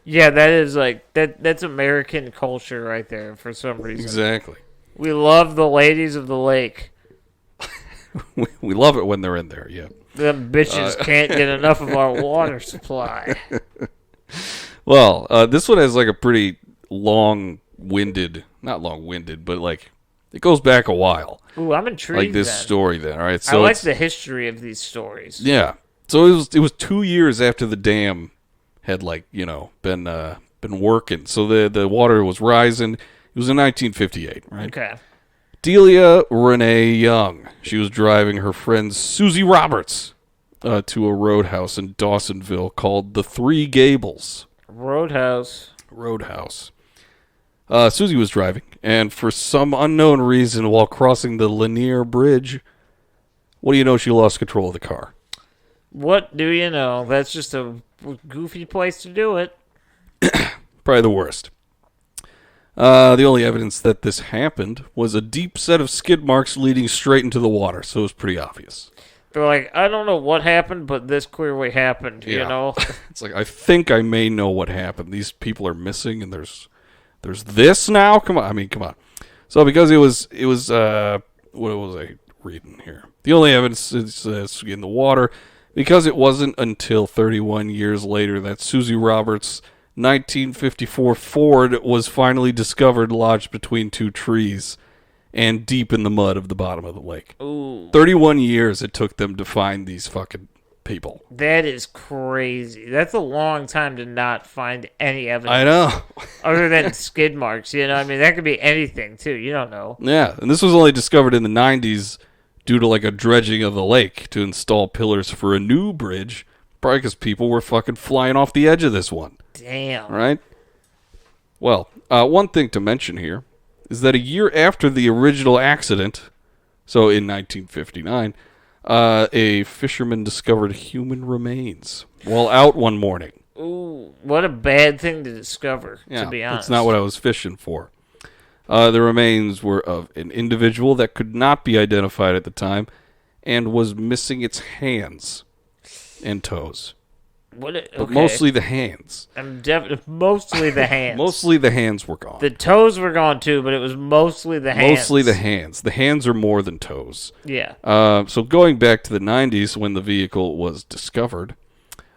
Speaker 1: Yeah, that is that's American culture right there for some reason.
Speaker 2: Exactly.
Speaker 1: We love the ladies of the lake.
Speaker 2: we love it when they're in there, yeah.
Speaker 1: Them bitches can't get enough of our water supply.
Speaker 2: Well, this one has a pretty long-winded, not long-winded, but it goes back a while.
Speaker 1: Ooh, I'm intrigued.
Speaker 2: This
Speaker 1: then.
Speaker 2: Story then, all right? So
Speaker 1: I like the history of these stories.
Speaker 2: Yeah. So it was 2 years after the dam had been working. So the water was rising. It was in 1958, right?
Speaker 1: Okay.
Speaker 2: Delia Renee Young. She was driving her friend Susie Roberts to a roadhouse in Dawsonville called the Three Gables.
Speaker 1: Roadhouse.
Speaker 2: Susie was driving, and for some unknown reason, while crossing the Lanier Bridge, what do you know? She lost control of the car.
Speaker 1: What do you know? That's just a goofy place to do it.
Speaker 2: Probably the worst. The only evidence that this happened was a deep set of skid marks leading straight into the water, so it was pretty obvious.
Speaker 1: They're I don't know what happened, but this clearly happened, you know?
Speaker 2: It's I think I may know what happened. These people are missing, and there's this now? Come on. So because it was what was I reading here? The only evidence is in the water, because it wasn't until 31 years later that Susie Roberts' 1954 Ford was finally discovered lodged between two trees and deep in the mud of the bottom of the lake.
Speaker 1: Ooh.
Speaker 2: 31 years it took them to find these fucking people.
Speaker 1: That is crazy. That's a long time to not find any evidence.
Speaker 2: I know.
Speaker 1: Other than skid marks, you know? I mean, that could be anything, too. You don't know.
Speaker 2: Yeah, and this was only discovered in the 90s due to, like, a dredging of the lake to install pillars for a new bridge, probably because people were fucking flying off the edge of this one.
Speaker 1: Damn.
Speaker 2: All right? Well, one thing to mention here is that a year after the original accident, so in 1959, a fisherman discovered human remains while out one morning.
Speaker 1: Ooh, what a bad thing to discover, to be honest.
Speaker 2: That's not what I was fishing for. The remains were of an individual that could not be identified at the time and was missing its hands and toes. But mostly the hands.
Speaker 1: Mostly the hands.
Speaker 2: Mostly the hands were gone.
Speaker 1: The toes were gone too, but it was mostly the hands.
Speaker 2: Mostly the hands. The hands are more than toes.
Speaker 1: Yeah.
Speaker 2: So going back to the 90s when the vehicle was discovered,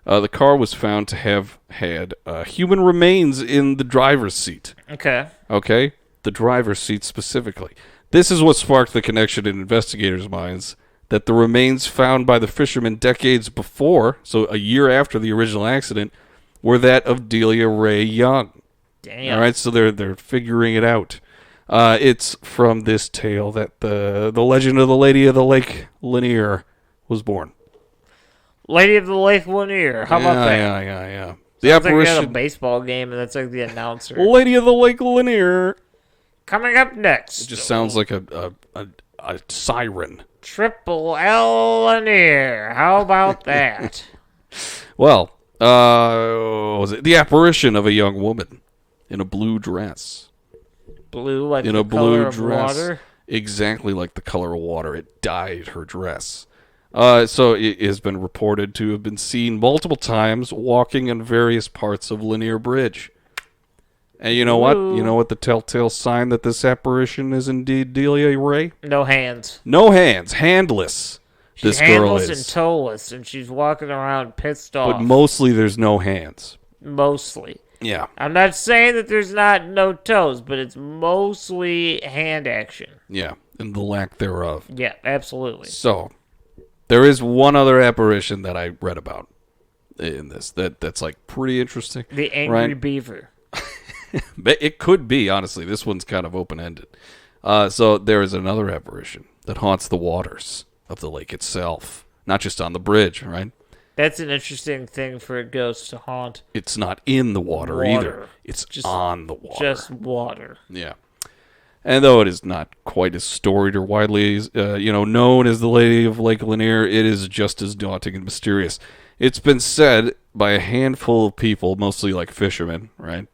Speaker 2: the car was found to have had human remains in the driver's seat.
Speaker 1: Okay.
Speaker 2: Okay? The driver's seat specifically. This is what sparked the connection in investigators' minds that the remains found by the fishermen decades before, so a year after the original accident, were that of Delia Ray Young.
Speaker 1: Damn.
Speaker 2: All right, so they're figuring it out. It's from this tale that the legend of the Lady of the Lake Lanier was born.
Speaker 1: Lady of the Lake Lanier. How about that?
Speaker 2: Yeah.
Speaker 1: The apparition. Like a baseball game, and that's like the announcer.
Speaker 2: Lady of the Lake Lanier.
Speaker 1: Coming up next.
Speaker 2: It just sounds like a siren.
Speaker 1: Triple L Lanier. How about that?
Speaker 2: Well, what was it? The apparition of a young woman in a blue dress.
Speaker 1: Blue, like
Speaker 2: in
Speaker 1: the
Speaker 2: a
Speaker 1: color
Speaker 2: blue
Speaker 1: of
Speaker 2: dress,
Speaker 1: water?
Speaker 2: Exactly like the color of water. It dyed her dress. So it has been reported to have been seen multiple times walking in various parts of Lanier Bridge. And you know what? You know what the telltale sign that this apparition is indeed Delia Ray?
Speaker 1: No hands.
Speaker 2: No hands. Handless.
Speaker 1: She's handless and toeless, and she's walking around pissed off.
Speaker 2: But mostly there's no hands.
Speaker 1: Mostly.
Speaker 2: Yeah.
Speaker 1: I'm not saying that there's not no toes, but it's mostly hand action.
Speaker 2: Yeah, and the lack thereof.
Speaker 1: Yeah, absolutely.
Speaker 2: So, there is one other apparition that I read about in this that's like pretty interesting.
Speaker 1: The angry beaver.
Speaker 2: It could be, honestly. This one's kind of open-ended. So there is another apparition that haunts the waters of the lake itself, not just on the bridge, right?
Speaker 1: That's an interesting thing for a ghost to haunt.
Speaker 2: It's not in the water. Either. It's just on the water.
Speaker 1: Just water.
Speaker 2: Yeah. And though it is not quite as storied or widely known as the Lady of Lake Lanier, it is just as daunting and mysterious. It's been said by a handful of people, mostly like fishermen, right?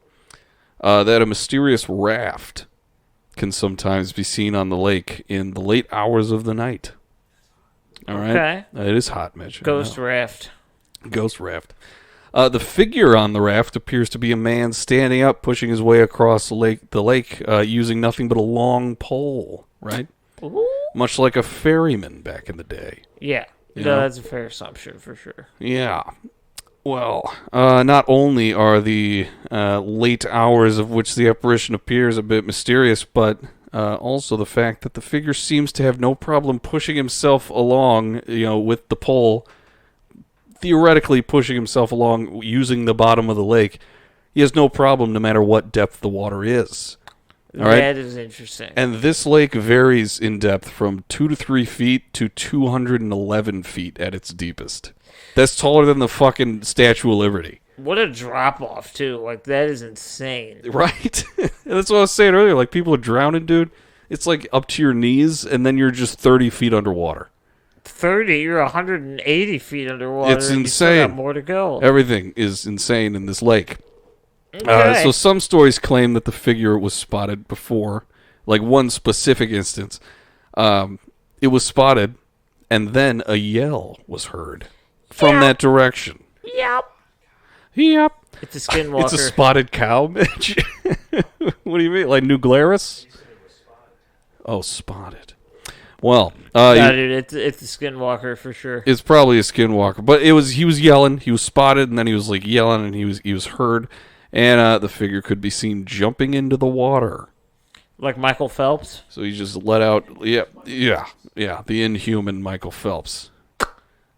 Speaker 2: That a mysterious raft can sometimes be seen on the lake in the late hours of the night. All right?
Speaker 1: Okay.
Speaker 2: It is hot, Mitch.
Speaker 1: Ghost raft.
Speaker 2: Ghost raft. The figure on the raft appears to be a man standing up, pushing his way across the lake using nothing but a long pole, right?
Speaker 1: Ooh.
Speaker 2: Much like a ferryman back in the day.
Speaker 1: Yeah. No, that's a fair assumption for sure.
Speaker 2: Yeah. Well, not only are the late hours of which the apparition appears a bit mysterious, but also the fact that the figure seems to have no problem pushing himself along, with the pole, theoretically pushing himself along using the bottom of the lake. He has no problem no matter what depth the water is. All right?
Speaker 1: That is interesting.
Speaker 2: And this lake varies in depth from 2 to 3 feet to 211 feet at its deepest. That's taller than the fucking Statue of Liberty.
Speaker 1: What a drop-off, too. Like, that is insane.
Speaker 2: Right? That's what I was saying earlier. Like, people are drowning, dude. It's like up to your knees, and then you're just 30 feet underwater.
Speaker 1: 30? You're 180 feet underwater.
Speaker 2: It's insane.
Speaker 1: You still got more to go.
Speaker 2: Everything is insane in this lake.
Speaker 1: Okay.
Speaker 2: So some stories claim that the figure was spotted before. Like, one specific instance. It was spotted, and then a yell was heard from that direction.
Speaker 1: Yep. It's a skinwalker.
Speaker 2: It's a spotted cow, Mitch. What do you mean? Like New Glarus? Oh, spotted. Well,
Speaker 1: No, dude, it's a skinwalker for sure.
Speaker 2: it's probably a skinwalker, but he was yelling. He was spotted, and then he was like yelling, and he was heard, and the figure could be seen jumping into the water.
Speaker 1: Like Michael Phelps?
Speaker 2: So he just let out, the inhuman Michael Phelps.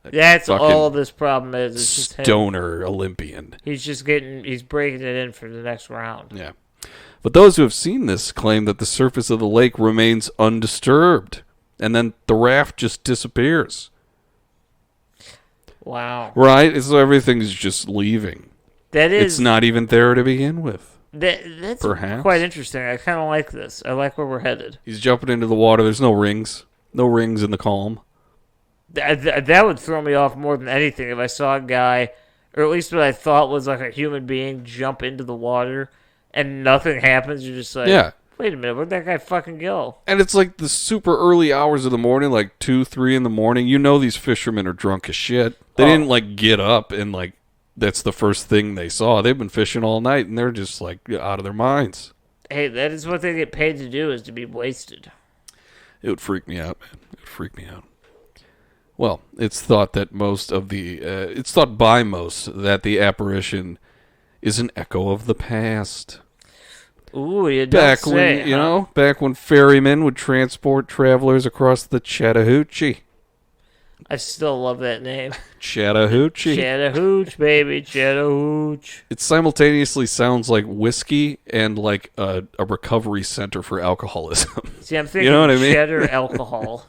Speaker 1: That's all this problem is. It's just him.
Speaker 2: Stoner Olympian.
Speaker 1: He's breaking it in for the next round.
Speaker 2: Yeah. But those who have seen this claim that the surface of the lake remains undisturbed, and then the raft just disappears.
Speaker 1: Wow.
Speaker 2: Right? So everything's just leaving.
Speaker 1: It's
Speaker 2: not even there to begin with.
Speaker 1: That's
Speaker 2: perhaps
Speaker 1: quite interesting. I kind of like this. I like where we're headed.
Speaker 2: He's jumping into the water. There's no rings. No rings in the calm.
Speaker 1: That would throw me off more than anything if I saw a guy, or at least what I thought was like a human being, jump into the water and nothing happens. You're just like, wait a minute, where'd that guy fucking go?
Speaker 2: And it's like the super early hours of the morning, like 2, 3 in the morning. You know these fishermen are drunk as shit. They didn't like get up and like that's the first thing they saw. They've been fishing all night and they're just like out of their minds.
Speaker 1: Hey, that is what they get paid to do, is to be wasted.
Speaker 2: It would freak me out, man. It would freak me out. Well, it's thought that it's thought by most that the apparition is an echo of the past.
Speaker 1: Ooh, you don't say,
Speaker 2: back when ferrymen would transport travelers across the Chattahoochee.
Speaker 1: I still love that name.
Speaker 2: Chattahoochee.
Speaker 1: Chattahoochee, baby, Chattahoochee.
Speaker 2: It simultaneously sounds like whiskey and like a recovery center for alcoholism.
Speaker 1: See, I'm thinking
Speaker 2: you know what I mean?
Speaker 1: cheddar alcohol.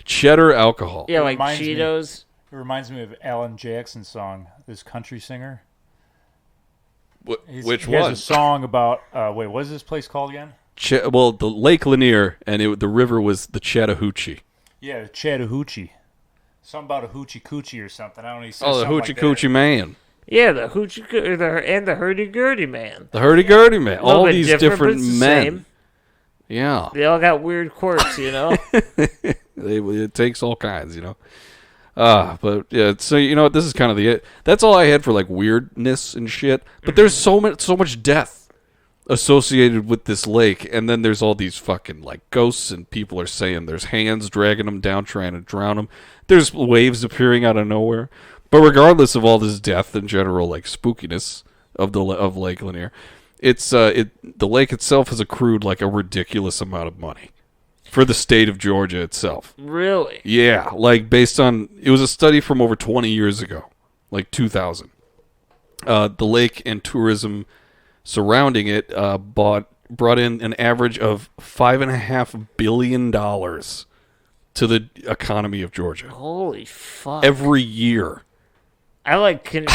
Speaker 2: Cheddar alcohol.
Speaker 1: Yeah, like Cheetos.
Speaker 3: It reminds me of Alan Jackson's song, this country singer.
Speaker 2: Which
Speaker 3: he
Speaker 2: one?
Speaker 3: He has a song about, what is this place called again?
Speaker 2: The Lake Lanier, and the river was the Chattahoochee.
Speaker 3: Yeah, the Chattahoochee. Something about a hoochie coochie or something. I don't know.
Speaker 2: The hoochie coochie man.
Speaker 1: Yeah, the hoochie and the hurdy-gurdy man.
Speaker 2: The hurdy-gurdy man. All these different
Speaker 1: but it's
Speaker 2: men.
Speaker 1: The same.
Speaker 2: Yeah.
Speaker 1: They all got weird quirks,
Speaker 2: It takes all kinds, But yeah, so you know what? This is kind of that's all I had for like weirdness and shit. But there's so much death associated with this lake, and then there's all these fucking like ghosts, and people are saying there's hands dragging them down, trying to drown them. There's waves appearing out of nowhere. But regardless of all this death and general like spookiness of Lake Lanier, the lake itself has accrued like a ridiculous amount of money for the state of Georgia itself.
Speaker 1: Really?
Speaker 2: Yeah, like based on it was a study from over 20 years ago, like 2000. The lake and tourism surrounding it brought in an average of $5.5 billion to the economy of Georgia.
Speaker 1: Holy fuck!
Speaker 2: Every year.
Speaker 1: I can't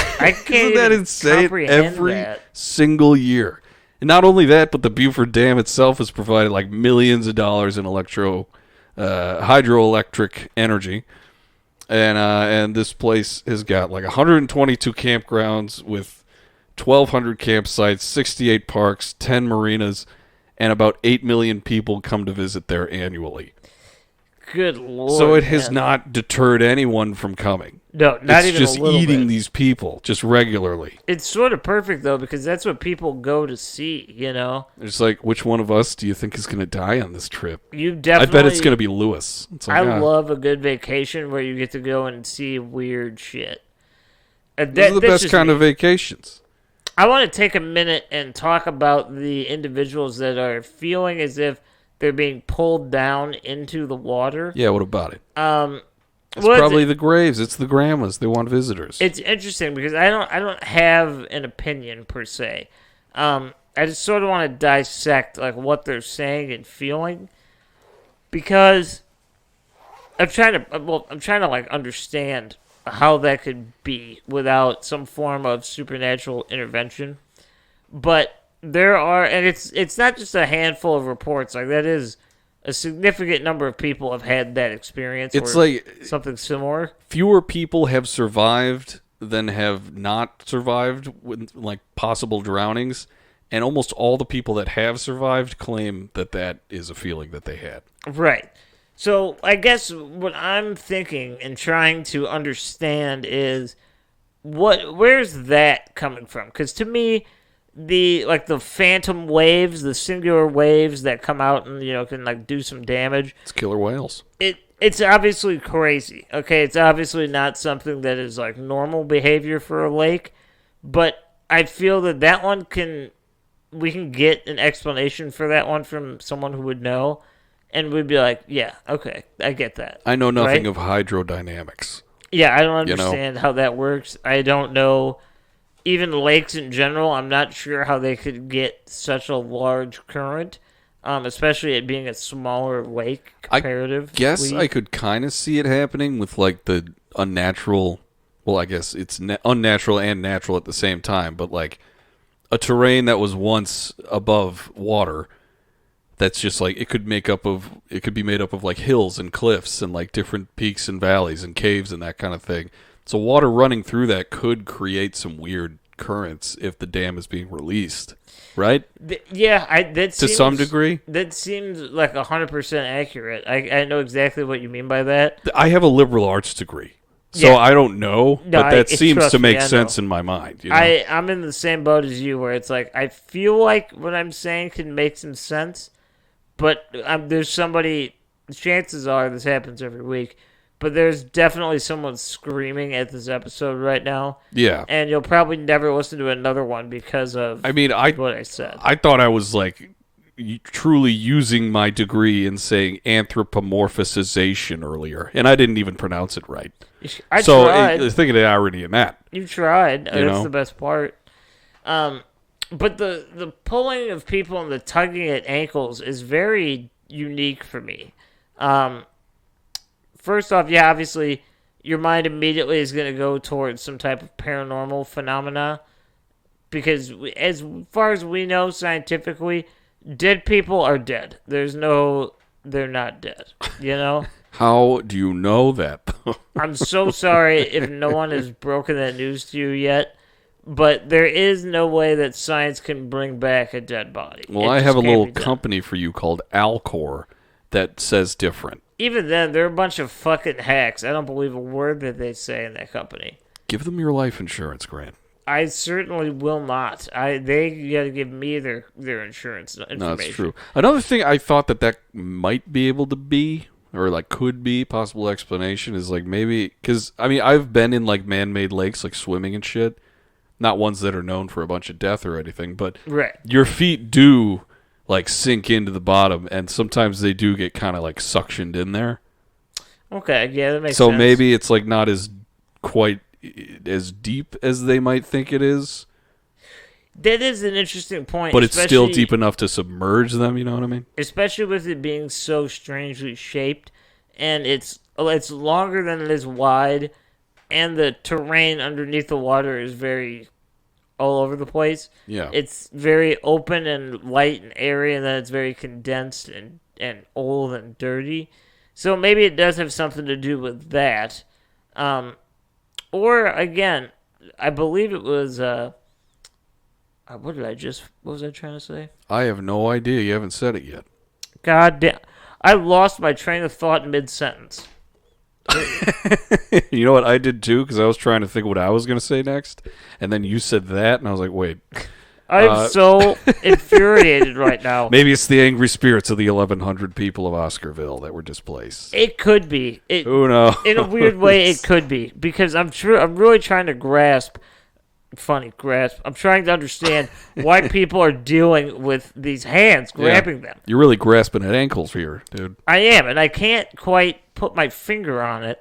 Speaker 2: Isn't that insane? Every
Speaker 1: that.
Speaker 2: single year. And not only that, but the Beaver Dam itself has provided like millions of dollars in hydroelectric energy. And this place has got like 122 campgrounds with 1,200 campsites, 68 parks, 10 marinas, and about 8 million people come to visit there annually.
Speaker 1: Good Lord.
Speaker 2: So it has not deterred anyone from coming.
Speaker 1: No, not
Speaker 2: it's
Speaker 1: even
Speaker 2: just
Speaker 1: a little
Speaker 2: eating
Speaker 1: bit.
Speaker 2: these people just regularly.
Speaker 1: It's sort of perfect, though, because that's what people go to see,
Speaker 2: It's like, which one of us do you think is going to die on this trip?
Speaker 1: You definitely.
Speaker 2: I bet it's going to be Lewis. It's like,
Speaker 1: I love a good vacation where you get to go and see weird shit.
Speaker 2: Those are the best kind of vacations.
Speaker 1: I want to take a minute and talk about the individuals that are feeling as if they're being pulled down into the water.
Speaker 2: Yeah, what about it? It's probably the graves. It's the grandmas. They want visitors.
Speaker 1: It's interesting because I don't have an opinion per se. I just sort of want to dissect like what they're saying and feeling because I'm trying to like understand how that could be without some form of supernatural intervention. But there are, and it's not just a handful of reports. Like that is a significant number of people have had that experience.
Speaker 2: It's
Speaker 1: or
Speaker 2: like
Speaker 1: something similar.
Speaker 2: Fewer people have survived than have not survived with like possible drownings, and almost all the people that have survived claim that is a feeling that they had.
Speaker 1: Right. So I guess what I'm thinking and trying to understand is where's that coming from? Because to me, the phantom waves, the singular waves that come out and can like do some damage.
Speaker 2: It's killer whales.
Speaker 1: It's obviously crazy. Okay, it's obviously not something that is like normal behavior for a lake, but I feel that one we can get an explanation for that one from someone who would know, and we'd be like, yeah, okay, I get that.
Speaker 2: I know nothing
Speaker 1: right?
Speaker 2: of hydrodynamics.
Speaker 1: Yeah, I don't understand how that works. I don't know. Even lakes in general, I'm not sure how they could get such a large current, especially it being a smaller lake comparatively.
Speaker 2: I guess I could kind of see it happening with like the unnatural. Well, I guess it's unnatural and natural at the same time, but like a terrain that was once above water, that's just like it could be made up of like hills and cliffs and like different peaks and valleys and caves and that kind of thing. So water running through that could create some weird currents if the dam is being released, right?
Speaker 1: To
Speaker 2: some degree.
Speaker 1: That seems like 100% accurate. I know exactly what you mean by that.
Speaker 2: I have a liberal arts degree, so I don't know, but that seems to make sense in my mind. You know?
Speaker 1: I'm in the same boat as you, where it's like I feel like what I'm saying can make some sense, but there's somebody. Chances are this happens every week. But there's definitely someone screaming at this episode right now.
Speaker 2: Yeah.
Speaker 1: And you'll probably never listen to another one because of what I said.
Speaker 2: I thought I was like truly using my degree in saying anthropomorphization earlier, and I didn't even pronounce it right.
Speaker 1: I tried.
Speaker 2: Think of the irony in that.
Speaker 1: You tried. That's the best part. But the pulling of people and the tugging at ankles is very unique for me. First off, obviously, your mind immediately is going to go towards some type of paranormal phenomena. Because as far as we know scientifically, dead people are dead. They're not dead,
Speaker 2: How do you know that?
Speaker 1: I'm so sorry if no one has broken that news to you yet, but there is no way that science can bring back a dead body.
Speaker 2: Well, I have a little company for you called Alcor that says different.
Speaker 1: Even then, they're a bunch of fucking hacks. I don't believe a word that they say in that company.
Speaker 2: Give them your life insurance, Grant.
Speaker 1: I certainly will not. They got to give me their insurance information.
Speaker 2: No, that's true. Another thing I thought that might be able to be, or like could be, possible explanation is like maybe, because I've been in like man-made lakes, like swimming and shit. Not ones that are known for a bunch of death or anything, but your feet do like sink into the bottom, and sometimes they do get kind of like suctioned in there.
Speaker 1: Okay, yeah, that makes sense.
Speaker 2: So maybe it's like not as quite as deep as they might think it is.
Speaker 1: That is an interesting point.
Speaker 2: But it's still deep enough to submerge them, you know what I mean?
Speaker 1: Especially with it being so strangely shaped, and it's longer than it is wide, and the terrain underneath the water is very all over the place.
Speaker 2: Yeah.
Speaker 1: It's very open and light and airy, and then it's very condensed and old and dirty. So maybe it does have something to do with that. Or, again, I believe it was... what was I trying to say?
Speaker 2: I have no idea. You haven't said it yet.
Speaker 1: God damn. I lost my train of thought mid-sentence.
Speaker 2: You know what I did too? Because I was trying to think what I was going to say next. And then you said that, and I was like, wait.
Speaker 1: I'm so infuriated right now.
Speaker 2: Maybe it's the angry spirits of the 1,100 people of Oscarville that were displaced.
Speaker 1: It could be.
Speaker 2: Who knows?
Speaker 1: In a weird way, it could be. Because I'm really trying to grasp. I'm trying to understand why people are dealing with these hands grabbing them.
Speaker 2: You're really grasping at ankles here, dude.
Speaker 1: I am, and I can't quite put my finger on it.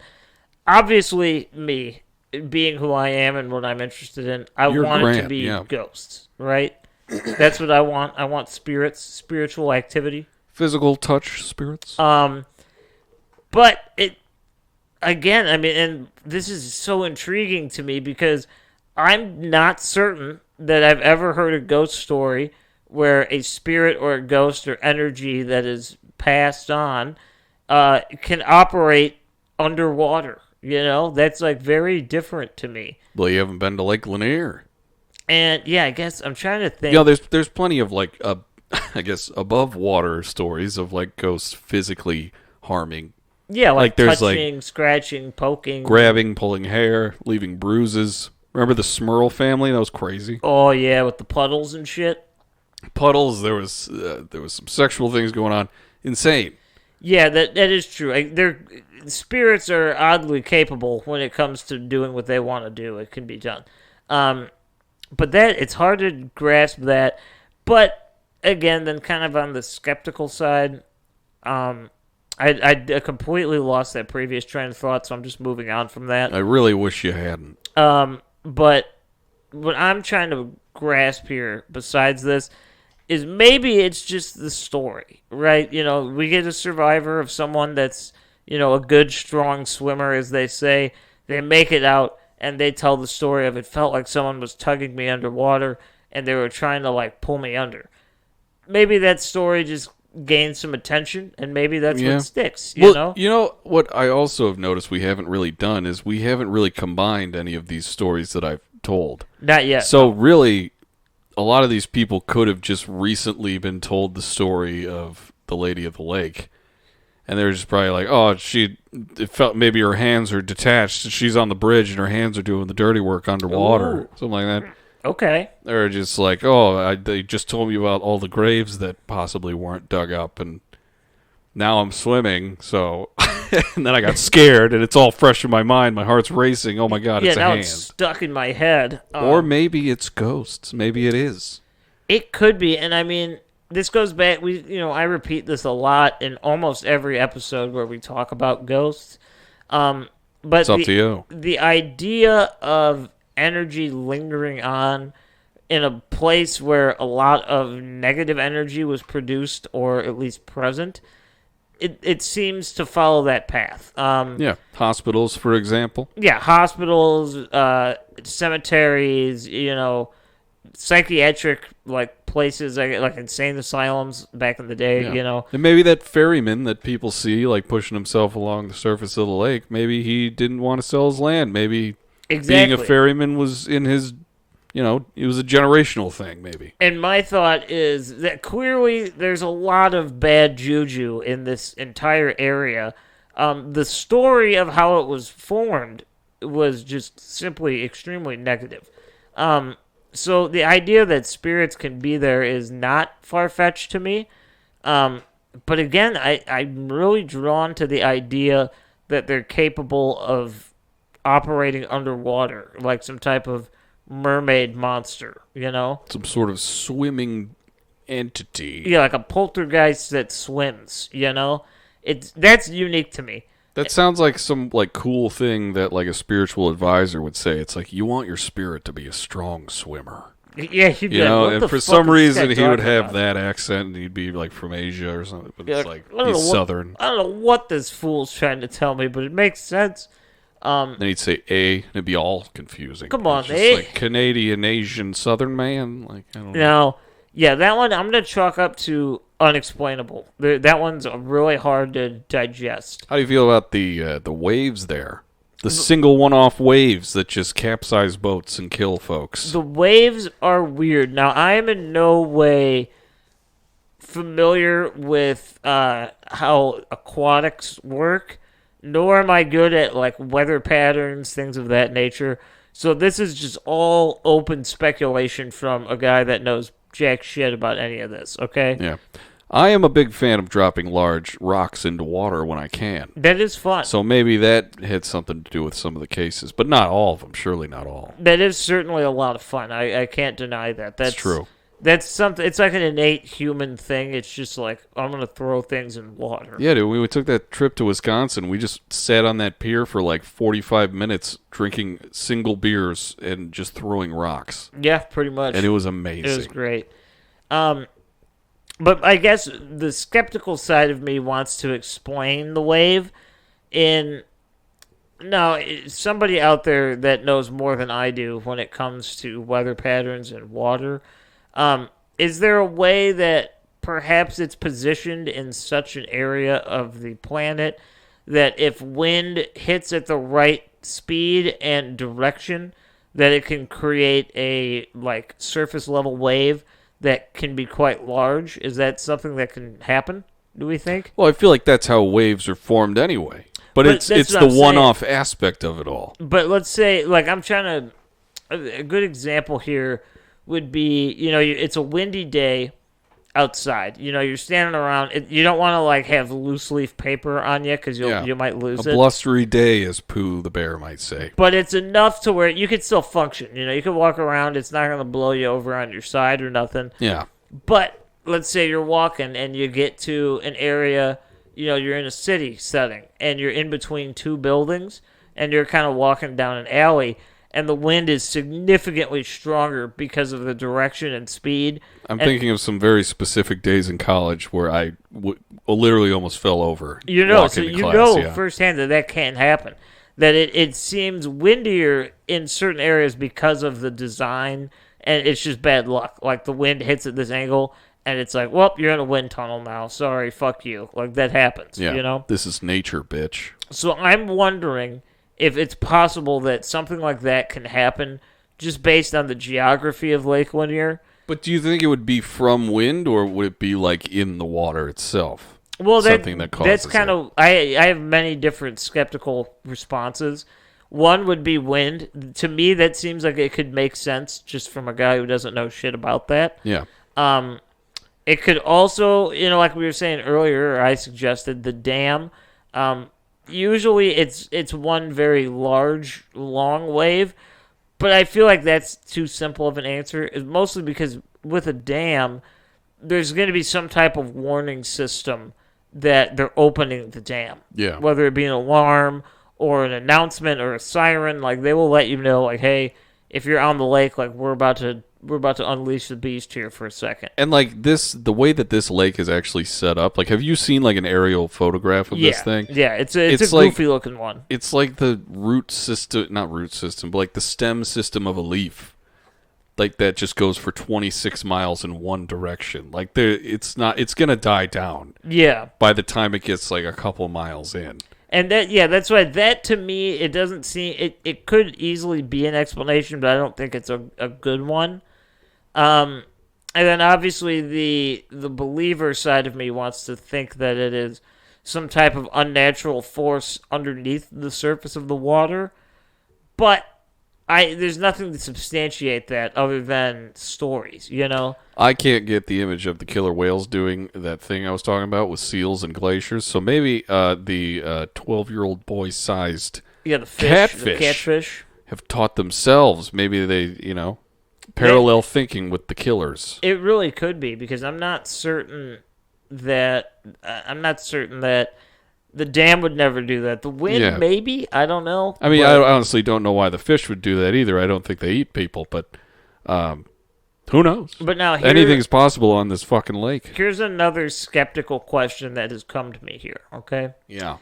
Speaker 1: Obviously, me, being who I am and what I'm interested in, I want it to be ghosts, right? That's what I want. I want spirits, spiritual activity.
Speaker 2: Physical touch spirits.
Speaker 1: But it, again, and this is so intriguing to me because I'm not certain that I've ever heard a ghost story where a spirit or a ghost or energy that is passed on can operate underwater. That's like very different to me.
Speaker 2: Well, you haven't been to Lake Lanier.
Speaker 1: And yeah, I guess I'm trying to think.
Speaker 2: There's plenty of like, I guess above water stories of like ghosts physically harming.
Speaker 1: Yeah, like
Speaker 2: there's
Speaker 1: touching, scratching, poking,
Speaker 2: grabbing, pulling hair, leaving bruises. Remember the Smurl family? That was crazy.
Speaker 1: Oh yeah, with the puddles and shit.
Speaker 2: Puddles. There was some sexual things going on. Insane.
Speaker 1: Yeah, that is true. Their spirits are oddly capable when it comes to doing what they want to do. It can be done. But it's hard to grasp that. But again, then kind of on the skeptical side, I completely lost that previous train of thought, so I'm just moving on from that.
Speaker 2: I really wish you hadn't.
Speaker 1: But what I'm trying to grasp here, besides this, is maybe it's just the story, right? You know, we get a survivor of someone that's, you know, a good, strong swimmer, as they say. They make it out, and they tell the story of it felt like someone was tugging me underwater, and they were trying to, like, pull me under. Maybe that story just gained some attention, and maybe that's what sticks, you know?
Speaker 2: You know, what I also have noticed we haven't really done is we haven't really combined any of these stories that I've told.
Speaker 1: Not yet.
Speaker 2: So really, a lot of these people could have just recently been told the story of the Lady of the Lake. And they're just probably like, oh, it felt maybe her hands are detached. She's on the bridge and her hands are doing the dirty work underwater.
Speaker 1: Ooh.
Speaker 2: Something like that.
Speaker 1: Okay.
Speaker 2: They're just like, oh, they just told me about all the graves that possibly weren't dug up. And now I'm swimming. So, and then I got scared and it's all fresh in my mind. My heart's racing. Oh my God, it's a hand.
Speaker 1: It's stuck in my head.
Speaker 2: Or maybe it's ghosts. Maybe it is.
Speaker 1: It could be. And I mean, this goes back, I repeat this a lot in almost every episode where we talk about ghosts. But
Speaker 2: it's up to you.
Speaker 1: The idea of energy lingering on in a place where a lot of negative energy was produced or at least present, it seems to follow that path.
Speaker 2: Hospitals, for example.
Speaker 1: Yeah, hospitals, cemeteries, psychiatric places like insane asylums back in the day,
Speaker 2: And maybe that ferryman that people see pushing himself along the surface of the lake, maybe he didn't want to sell his land. Maybe being a ferryman was in his, it was a generational thing, maybe.
Speaker 1: And my thought is that clearly there's a lot of bad juju in this entire area. The story of how it was formed was just simply extremely negative. So the idea that spirits can be there is not far-fetched to me. But again, I'm really drawn to the idea that they're capable of operating underwater, like some type of mermaid monster,
Speaker 2: Some sort of swimming entity.
Speaker 1: Yeah, like a poltergeist that swims, That's unique to me.
Speaker 2: That sounds like some cool thing that a spiritual advisor would say. It's like, you want your spirit to be a strong swimmer.
Speaker 1: Yeah,
Speaker 2: and for some reason he would have that accent and he'd be from Asia or something, but it's he's Southern.
Speaker 1: I don't know what this fool's trying to tell me, but it makes sense.
Speaker 2: Then he'd say A, and it'd be all confusing.
Speaker 1: Come on,
Speaker 2: it's
Speaker 1: A.
Speaker 2: just Canadian, Asian, Southern man. I don't know.
Speaker 1: No, yeah, that one I'm gonna chalk up to unexplainable. That one's really hard to digest.
Speaker 2: How do you feel about the waves there? The single one-off waves that just capsize boats and kill folks.
Speaker 1: The waves are weird. Now, I am in no way familiar with how aquatics work, nor am I good at weather patterns, things of that nature. So this is just all open speculation from a guy that knows jack shit about any of this, okay?
Speaker 2: Yeah. I am a big fan of dropping large rocks into water when I can.
Speaker 1: That is fun.
Speaker 2: So maybe that had something to do with some of the cases, but not all of them. Surely not all.
Speaker 1: That is certainly a lot of fun. I can't deny that. That's
Speaker 2: true.
Speaker 1: That's something. It's like an innate human thing. It's just I'm going to throw things in water.
Speaker 2: Yeah, dude. When we took that trip to Wisconsin, we just sat on that pier for 45 minutes drinking single beers and just throwing rocks.
Speaker 1: Yeah, pretty much.
Speaker 2: And it was amazing.
Speaker 1: It was great. But I guess the skeptical side of me wants to explain the wave somebody out there that knows more than I do when it comes to weather patterns and water. Is there a way that perhaps it's positioned in such an area of the planet that if wind hits at the right speed and direction, that it can create a surface level wave that can be quite large? Is that something that can happen, do we think?
Speaker 2: Well, I feel like that's how waves are formed anyway. But it's the one-off aspect of it all.
Speaker 1: But let's say, I'm trying to a good example here would be, it's a windy day outside. You're standing around. You don't want to like have loose leaf paper on you because you might lose it.
Speaker 2: A blustery day, as Pooh the bear might say.
Speaker 1: But it's enough to where you could still function. You can walk around. It's not going to blow you over on your side or nothing.
Speaker 2: Yeah.
Speaker 1: But let's say you're walking and you get to an area, you're in a city setting and you're in between two buildings and you're kind of walking down an alley and the wind is significantly stronger because of the direction and speed.
Speaker 2: I'm thinking of some very specific days in college where I literally almost fell over.
Speaker 1: Firsthand that can't happen. That it seems windier in certain areas because of the design, and it's just bad luck. Like the wind hits at this angle, and it's like, well, you're in a wind tunnel now. Sorry, fuck you. Like that happens.
Speaker 2: Yeah, this is nature, bitch.
Speaker 1: So I'm wondering if it's possible that something like that can happen just based on the geography of Lake Lanier.
Speaker 2: But do you think it would be from wind, or would it be like in the water itself?
Speaker 1: Well,
Speaker 2: something that causes
Speaker 1: that's kind of... I have many different skeptical responses. One would be wind. To me, that seems like it could make sense just from a guy who doesn't know shit about that.
Speaker 2: Yeah.
Speaker 1: It could also, like we were saying earlier, or I suggested, the dam. Usually it's one very large, long wave, but I feel like that's too simple of an answer. It's mostly because with a dam, there's going to be some type of warning system that they're opening the dam.
Speaker 2: Yeah.
Speaker 1: Whether it be an alarm or an announcement or a siren, like they will let you know, like, hey, if you're on the lake, like we're about to unleash the beast here for a second.
Speaker 2: And like the way that this lake is actually set up, like have you seen like an aerial photograph of this thing?
Speaker 1: Yeah, it's a goofy looking one.
Speaker 2: It's like the not root system, but like the stem system of a leaf. Like that just goes for 26 miles in one direction. Like it's going to die down.
Speaker 1: Yeah.
Speaker 2: By the time it gets like a couple miles in.
Speaker 1: And that's why that to me, it doesn't seem, it could easily be an explanation, but I don't think it's a good one. And then obviously the believer side of me wants to think that it is some type of unnatural force underneath the surface of the water. But there's nothing to substantiate that other than stories,
Speaker 2: I can't get the image of the killer whales doing that thing I was talking about with seals and glaciers. So maybe the 12-year-old boy-sized catfish have taught themselves. Maybe they, parallel thinking with the killers.
Speaker 1: It really could be, because I'm not certain that the dam would never do that. The wind, maybe. I don't know.
Speaker 2: I mean, I honestly don't know why the fish would do that either. I don't think they eat people, but who knows?
Speaker 1: But now
Speaker 2: anything's possible on this fucking lake.
Speaker 1: Here's another skeptical question that has come to me here, okay?
Speaker 2: Yeah.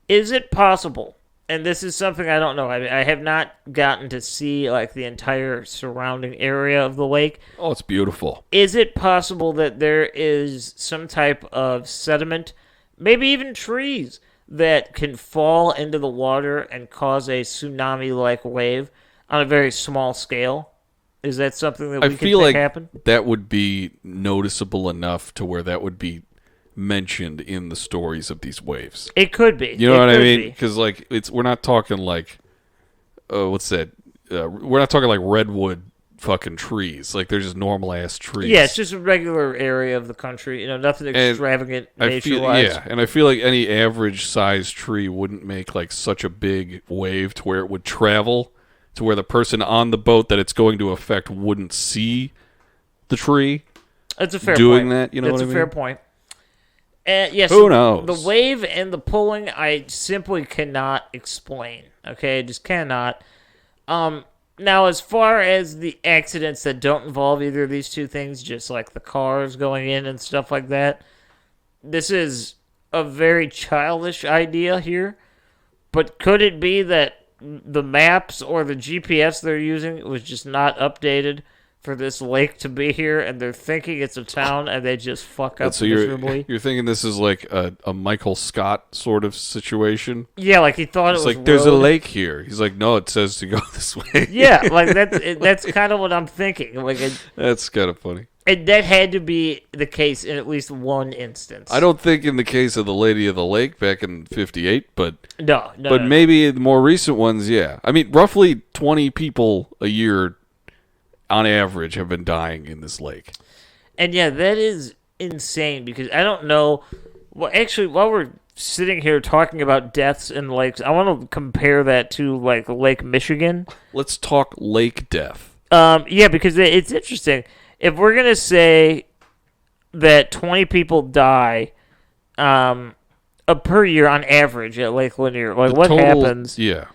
Speaker 1: Is it possible, and this is something I don't know, I have not gotten to see like the entire surrounding area of the lake.
Speaker 2: Oh, it's beautiful.
Speaker 1: Is it possible that there is some type of sediment, maybe even trees, that can fall into the water and cause a tsunami-like wave on a very small scale? Is that something that we could think happen?
Speaker 2: That would be noticeable enough to where that would be mentioned in the stories of these waves.
Speaker 1: It could be.
Speaker 2: You know what I mean? Because like we're not talking like what's that? We're not talking like redwood fucking trees. Like they're just normal ass trees.
Speaker 1: Yeah, it's just a regular area of the country. Nothing extravagant nature-wise.
Speaker 2: Yeah, and I feel like any average sized tree wouldn't make like such a big wave to where it would travel to where the person on the boat that it's going to affect wouldn't see the tree.
Speaker 1: That's a fair
Speaker 2: doing
Speaker 1: point.
Speaker 2: That, you know
Speaker 1: That's
Speaker 2: what I mean?
Speaker 1: That's a fair point. Yes,
Speaker 2: who knows?
Speaker 1: The wave and the pulling, I simply cannot explain. Okay, I just cannot. Now, as far as the accidents that don't involve either of these two things, just like the cars going in and stuff like that, this is a very childish idea here. But could it be that the maps or the GPS they're using was just not updated for this lake to be here, and they're thinking it's a town, and they just fuck up miserably?
Speaker 2: You're thinking this is like a Michael Scott sort of situation?
Speaker 1: Yeah, like he thought it was
Speaker 2: like, there's a lake here. He's like, no, it says to go this way.
Speaker 1: Yeah, like that's kind of what I'm thinking. Like
Speaker 2: that's kind of funny.
Speaker 1: And that had to be the case in at least one instance.
Speaker 2: I don't think in the case of the Lady of the Lake back in '58, but
Speaker 1: No.
Speaker 2: maybe in the more recent ones, yeah. I mean, roughly 20 people a year, on average, have been dying in this lake.
Speaker 1: And yeah, that is insane because I don't know. Well, actually, while we're sitting here talking about deaths in lakes, I want to compare that to like Lake Michigan.
Speaker 2: Let's talk lake death.
Speaker 1: Yeah, because it's interesting. If we're gonna say that 20 people die, per year on average at Lake Lanier, like what happens?
Speaker 2: Yeah.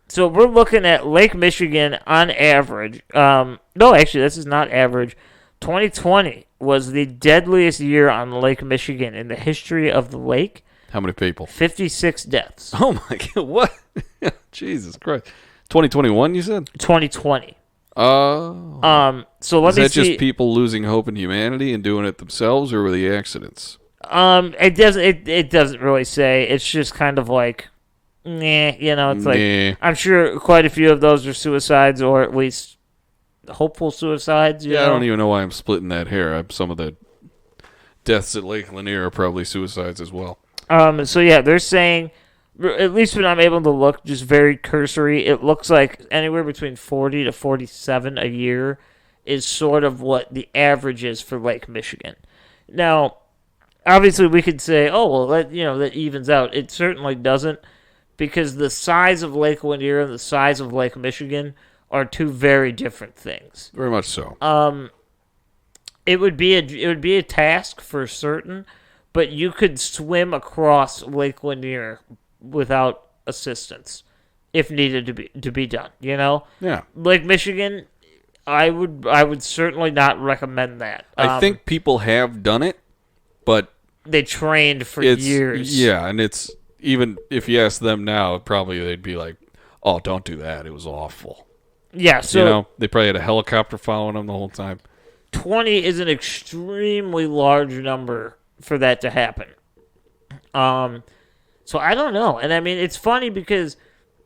Speaker 1: So we're looking at Lake Michigan on average. No, actually, this is not average. 2020 was the deadliest year on Lake Michigan in the history of the lake.
Speaker 2: How many people?
Speaker 1: 56 deaths.
Speaker 2: Oh my God! What? Jesus Christ! 2021, you said?
Speaker 1: 2020.
Speaker 2: Oh.
Speaker 1: So let me see.
Speaker 2: Is that just people losing hope in humanity and doing it themselves, or were the accidents?
Speaker 1: It doesn't really say. It's just kind of like, it's like I'm sure quite a few of those are suicides, or at least hopeful suicides. You know?
Speaker 2: I don't even know why I'm splitting that hair. Some of the deaths at Lake Lanier are probably suicides as well.
Speaker 1: So yeah, they're saying, at least when I'm able to look, just very cursory, it looks like anywhere between 40 to 47 a year is sort of what the average is for Lake Michigan. Now, obviously we could say, oh, well, that evens out. It certainly doesn't, because the size of Lake Lanier and the size of Lake Michigan are two very different things.
Speaker 2: Very much so.
Speaker 1: It would be a task for certain, but you could swim across Lake Lanier without assistance if needed to be done.
Speaker 2: Yeah.
Speaker 1: Lake Michigan, I would certainly not recommend that.
Speaker 2: I think people have done it, but
Speaker 1: they trained for years.
Speaker 2: Yeah, and it's even if you ask them now, probably they'd be like, "Oh, don't do that. It was awful."
Speaker 1: Yeah, so
Speaker 2: they probably had a helicopter following them the whole time.
Speaker 1: 20 is an extremely large number for that to happen. So I don't know. And I mean, it's funny because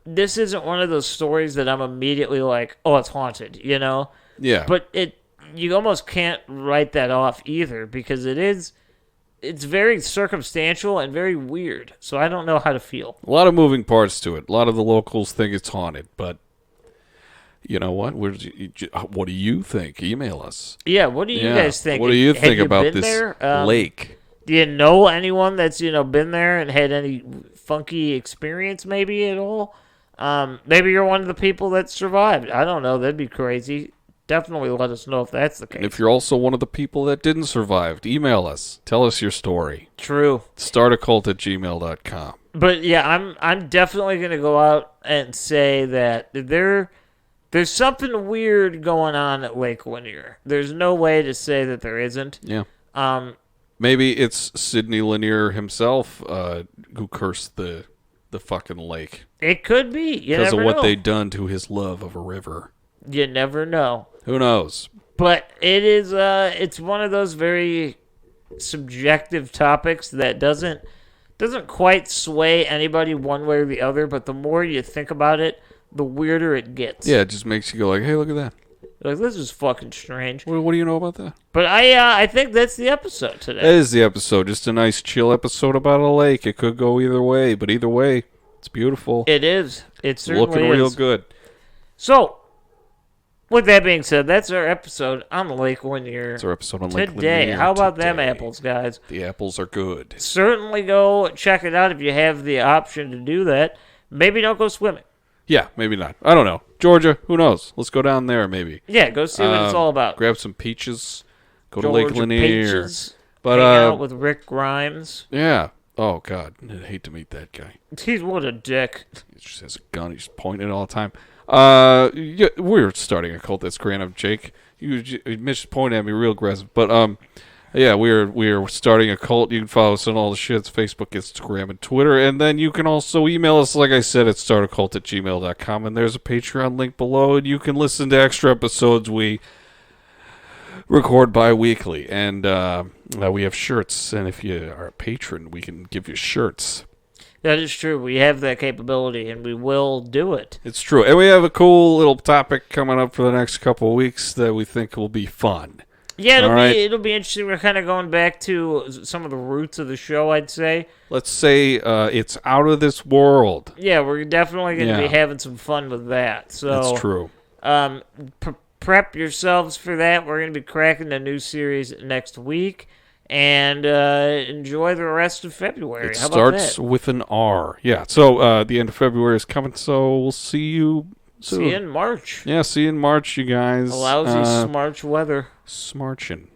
Speaker 1: this isn't one of those stories that I'm immediately like, oh, it's haunted,
Speaker 2: Yeah.
Speaker 1: But you almost can't write that off either because it's very circumstantial and very weird. So I don't know how to feel.
Speaker 2: A lot of moving parts to it. A lot of the locals think it's haunted, but you know what? What do you think? Email us.
Speaker 1: Yeah, what do you guys think?
Speaker 2: What do you think about this lake?
Speaker 1: Do you know anyone that's, been there and had any funky experience maybe at all? Maybe you're one of the people that survived. I don't know. That'd be crazy. Definitely let us know if that's the case.
Speaker 2: And if you're also one of the people that didn't survive, email us. Tell us your story.
Speaker 1: True.
Speaker 2: startacult@gmail.com.
Speaker 1: But yeah, I'm definitely going to go out and say that there's something weird going on at Lake Lanier. There's no way to say that there isn't.
Speaker 2: Yeah. Maybe it's Sidney Lanier himself who cursed the fucking lake.
Speaker 1: It could be.
Speaker 2: Because of what they'd done to his love of a river.
Speaker 1: You never know.
Speaker 2: Who knows?
Speaker 1: But it's one of those very subjective topics that doesn't quite sway anybody one way or the other, but the more you think about it, the weirder it gets.
Speaker 2: Yeah, it just makes you go like, hey, look at that.
Speaker 1: Like, this is fucking strange.
Speaker 2: What do you know about that?
Speaker 1: But I think that's the episode today.
Speaker 2: That is the episode. Just a nice chill episode about a lake. It could go either way, but either way, it's beautiful.
Speaker 1: It is. It certainly
Speaker 2: looking real good.
Speaker 1: So, with that being said, that's our episode on Lake Lanier.
Speaker 2: That's our episode on Lake
Speaker 1: today.
Speaker 2: Lanier.
Speaker 1: How about them apples, guys?
Speaker 2: The apples are good.
Speaker 1: Certainly go check it out if you have the option to do that. Maybe don't go swimming.
Speaker 2: Yeah, maybe not. I don't know. Georgia, who knows? Let's go down there maybe.
Speaker 1: Yeah, go see what it's all about.
Speaker 2: Grab some peaches. Go
Speaker 1: Georgia
Speaker 2: to Lake Lanier.
Speaker 1: Peaches,
Speaker 2: but
Speaker 1: hang out with Rick Grimes.
Speaker 2: Yeah. Oh, God. I hate to meet that guy.
Speaker 1: He's what a dick.
Speaker 2: He just has a gun. He's pointing it all the time. Yeah, we're starting a cult that's grand up, Jake. You just pointed at me real aggressive. But, yeah, we're starting a cult. You can follow us on all the shits, Facebook, Instagram, and Twitter. And then you can also email us, like I said, at startacult@gmail.com. And there's a Patreon link below, and you can listen to extra episodes we record bi-weekly. And we have shirts. And if you are a patron, we can give you shirts.
Speaker 1: That is true. We have that capability, and we will do it.
Speaker 2: It's true. And we have a cool little topic coming up for the next couple of weeks that we think will be fun.
Speaker 1: Yeah,
Speaker 2: All right.
Speaker 1: it'll be interesting. We're kind of going back to some of the roots of the show, I'd say.
Speaker 2: Let's say it's out of this world.
Speaker 1: Yeah, we're definitely going to
Speaker 2: Yeah.
Speaker 1: be having some fun with that. So
Speaker 2: That's true.
Speaker 1: Prep yourselves for that. We're going to be cracking a new series next week. And enjoy the rest of February.
Speaker 2: It
Speaker 1: How about
Speaker 2: starts
Speaker 1: that?
Speaker 2: with an R. Yeah, so the end of February is coming, so we'll see you soon.
Speaker 1: See you in March.
Speaker 2: Yeah, see you in March, you guys.
Speaker 1: A lousy smarch weather.
Speaker 2: Smarchin'.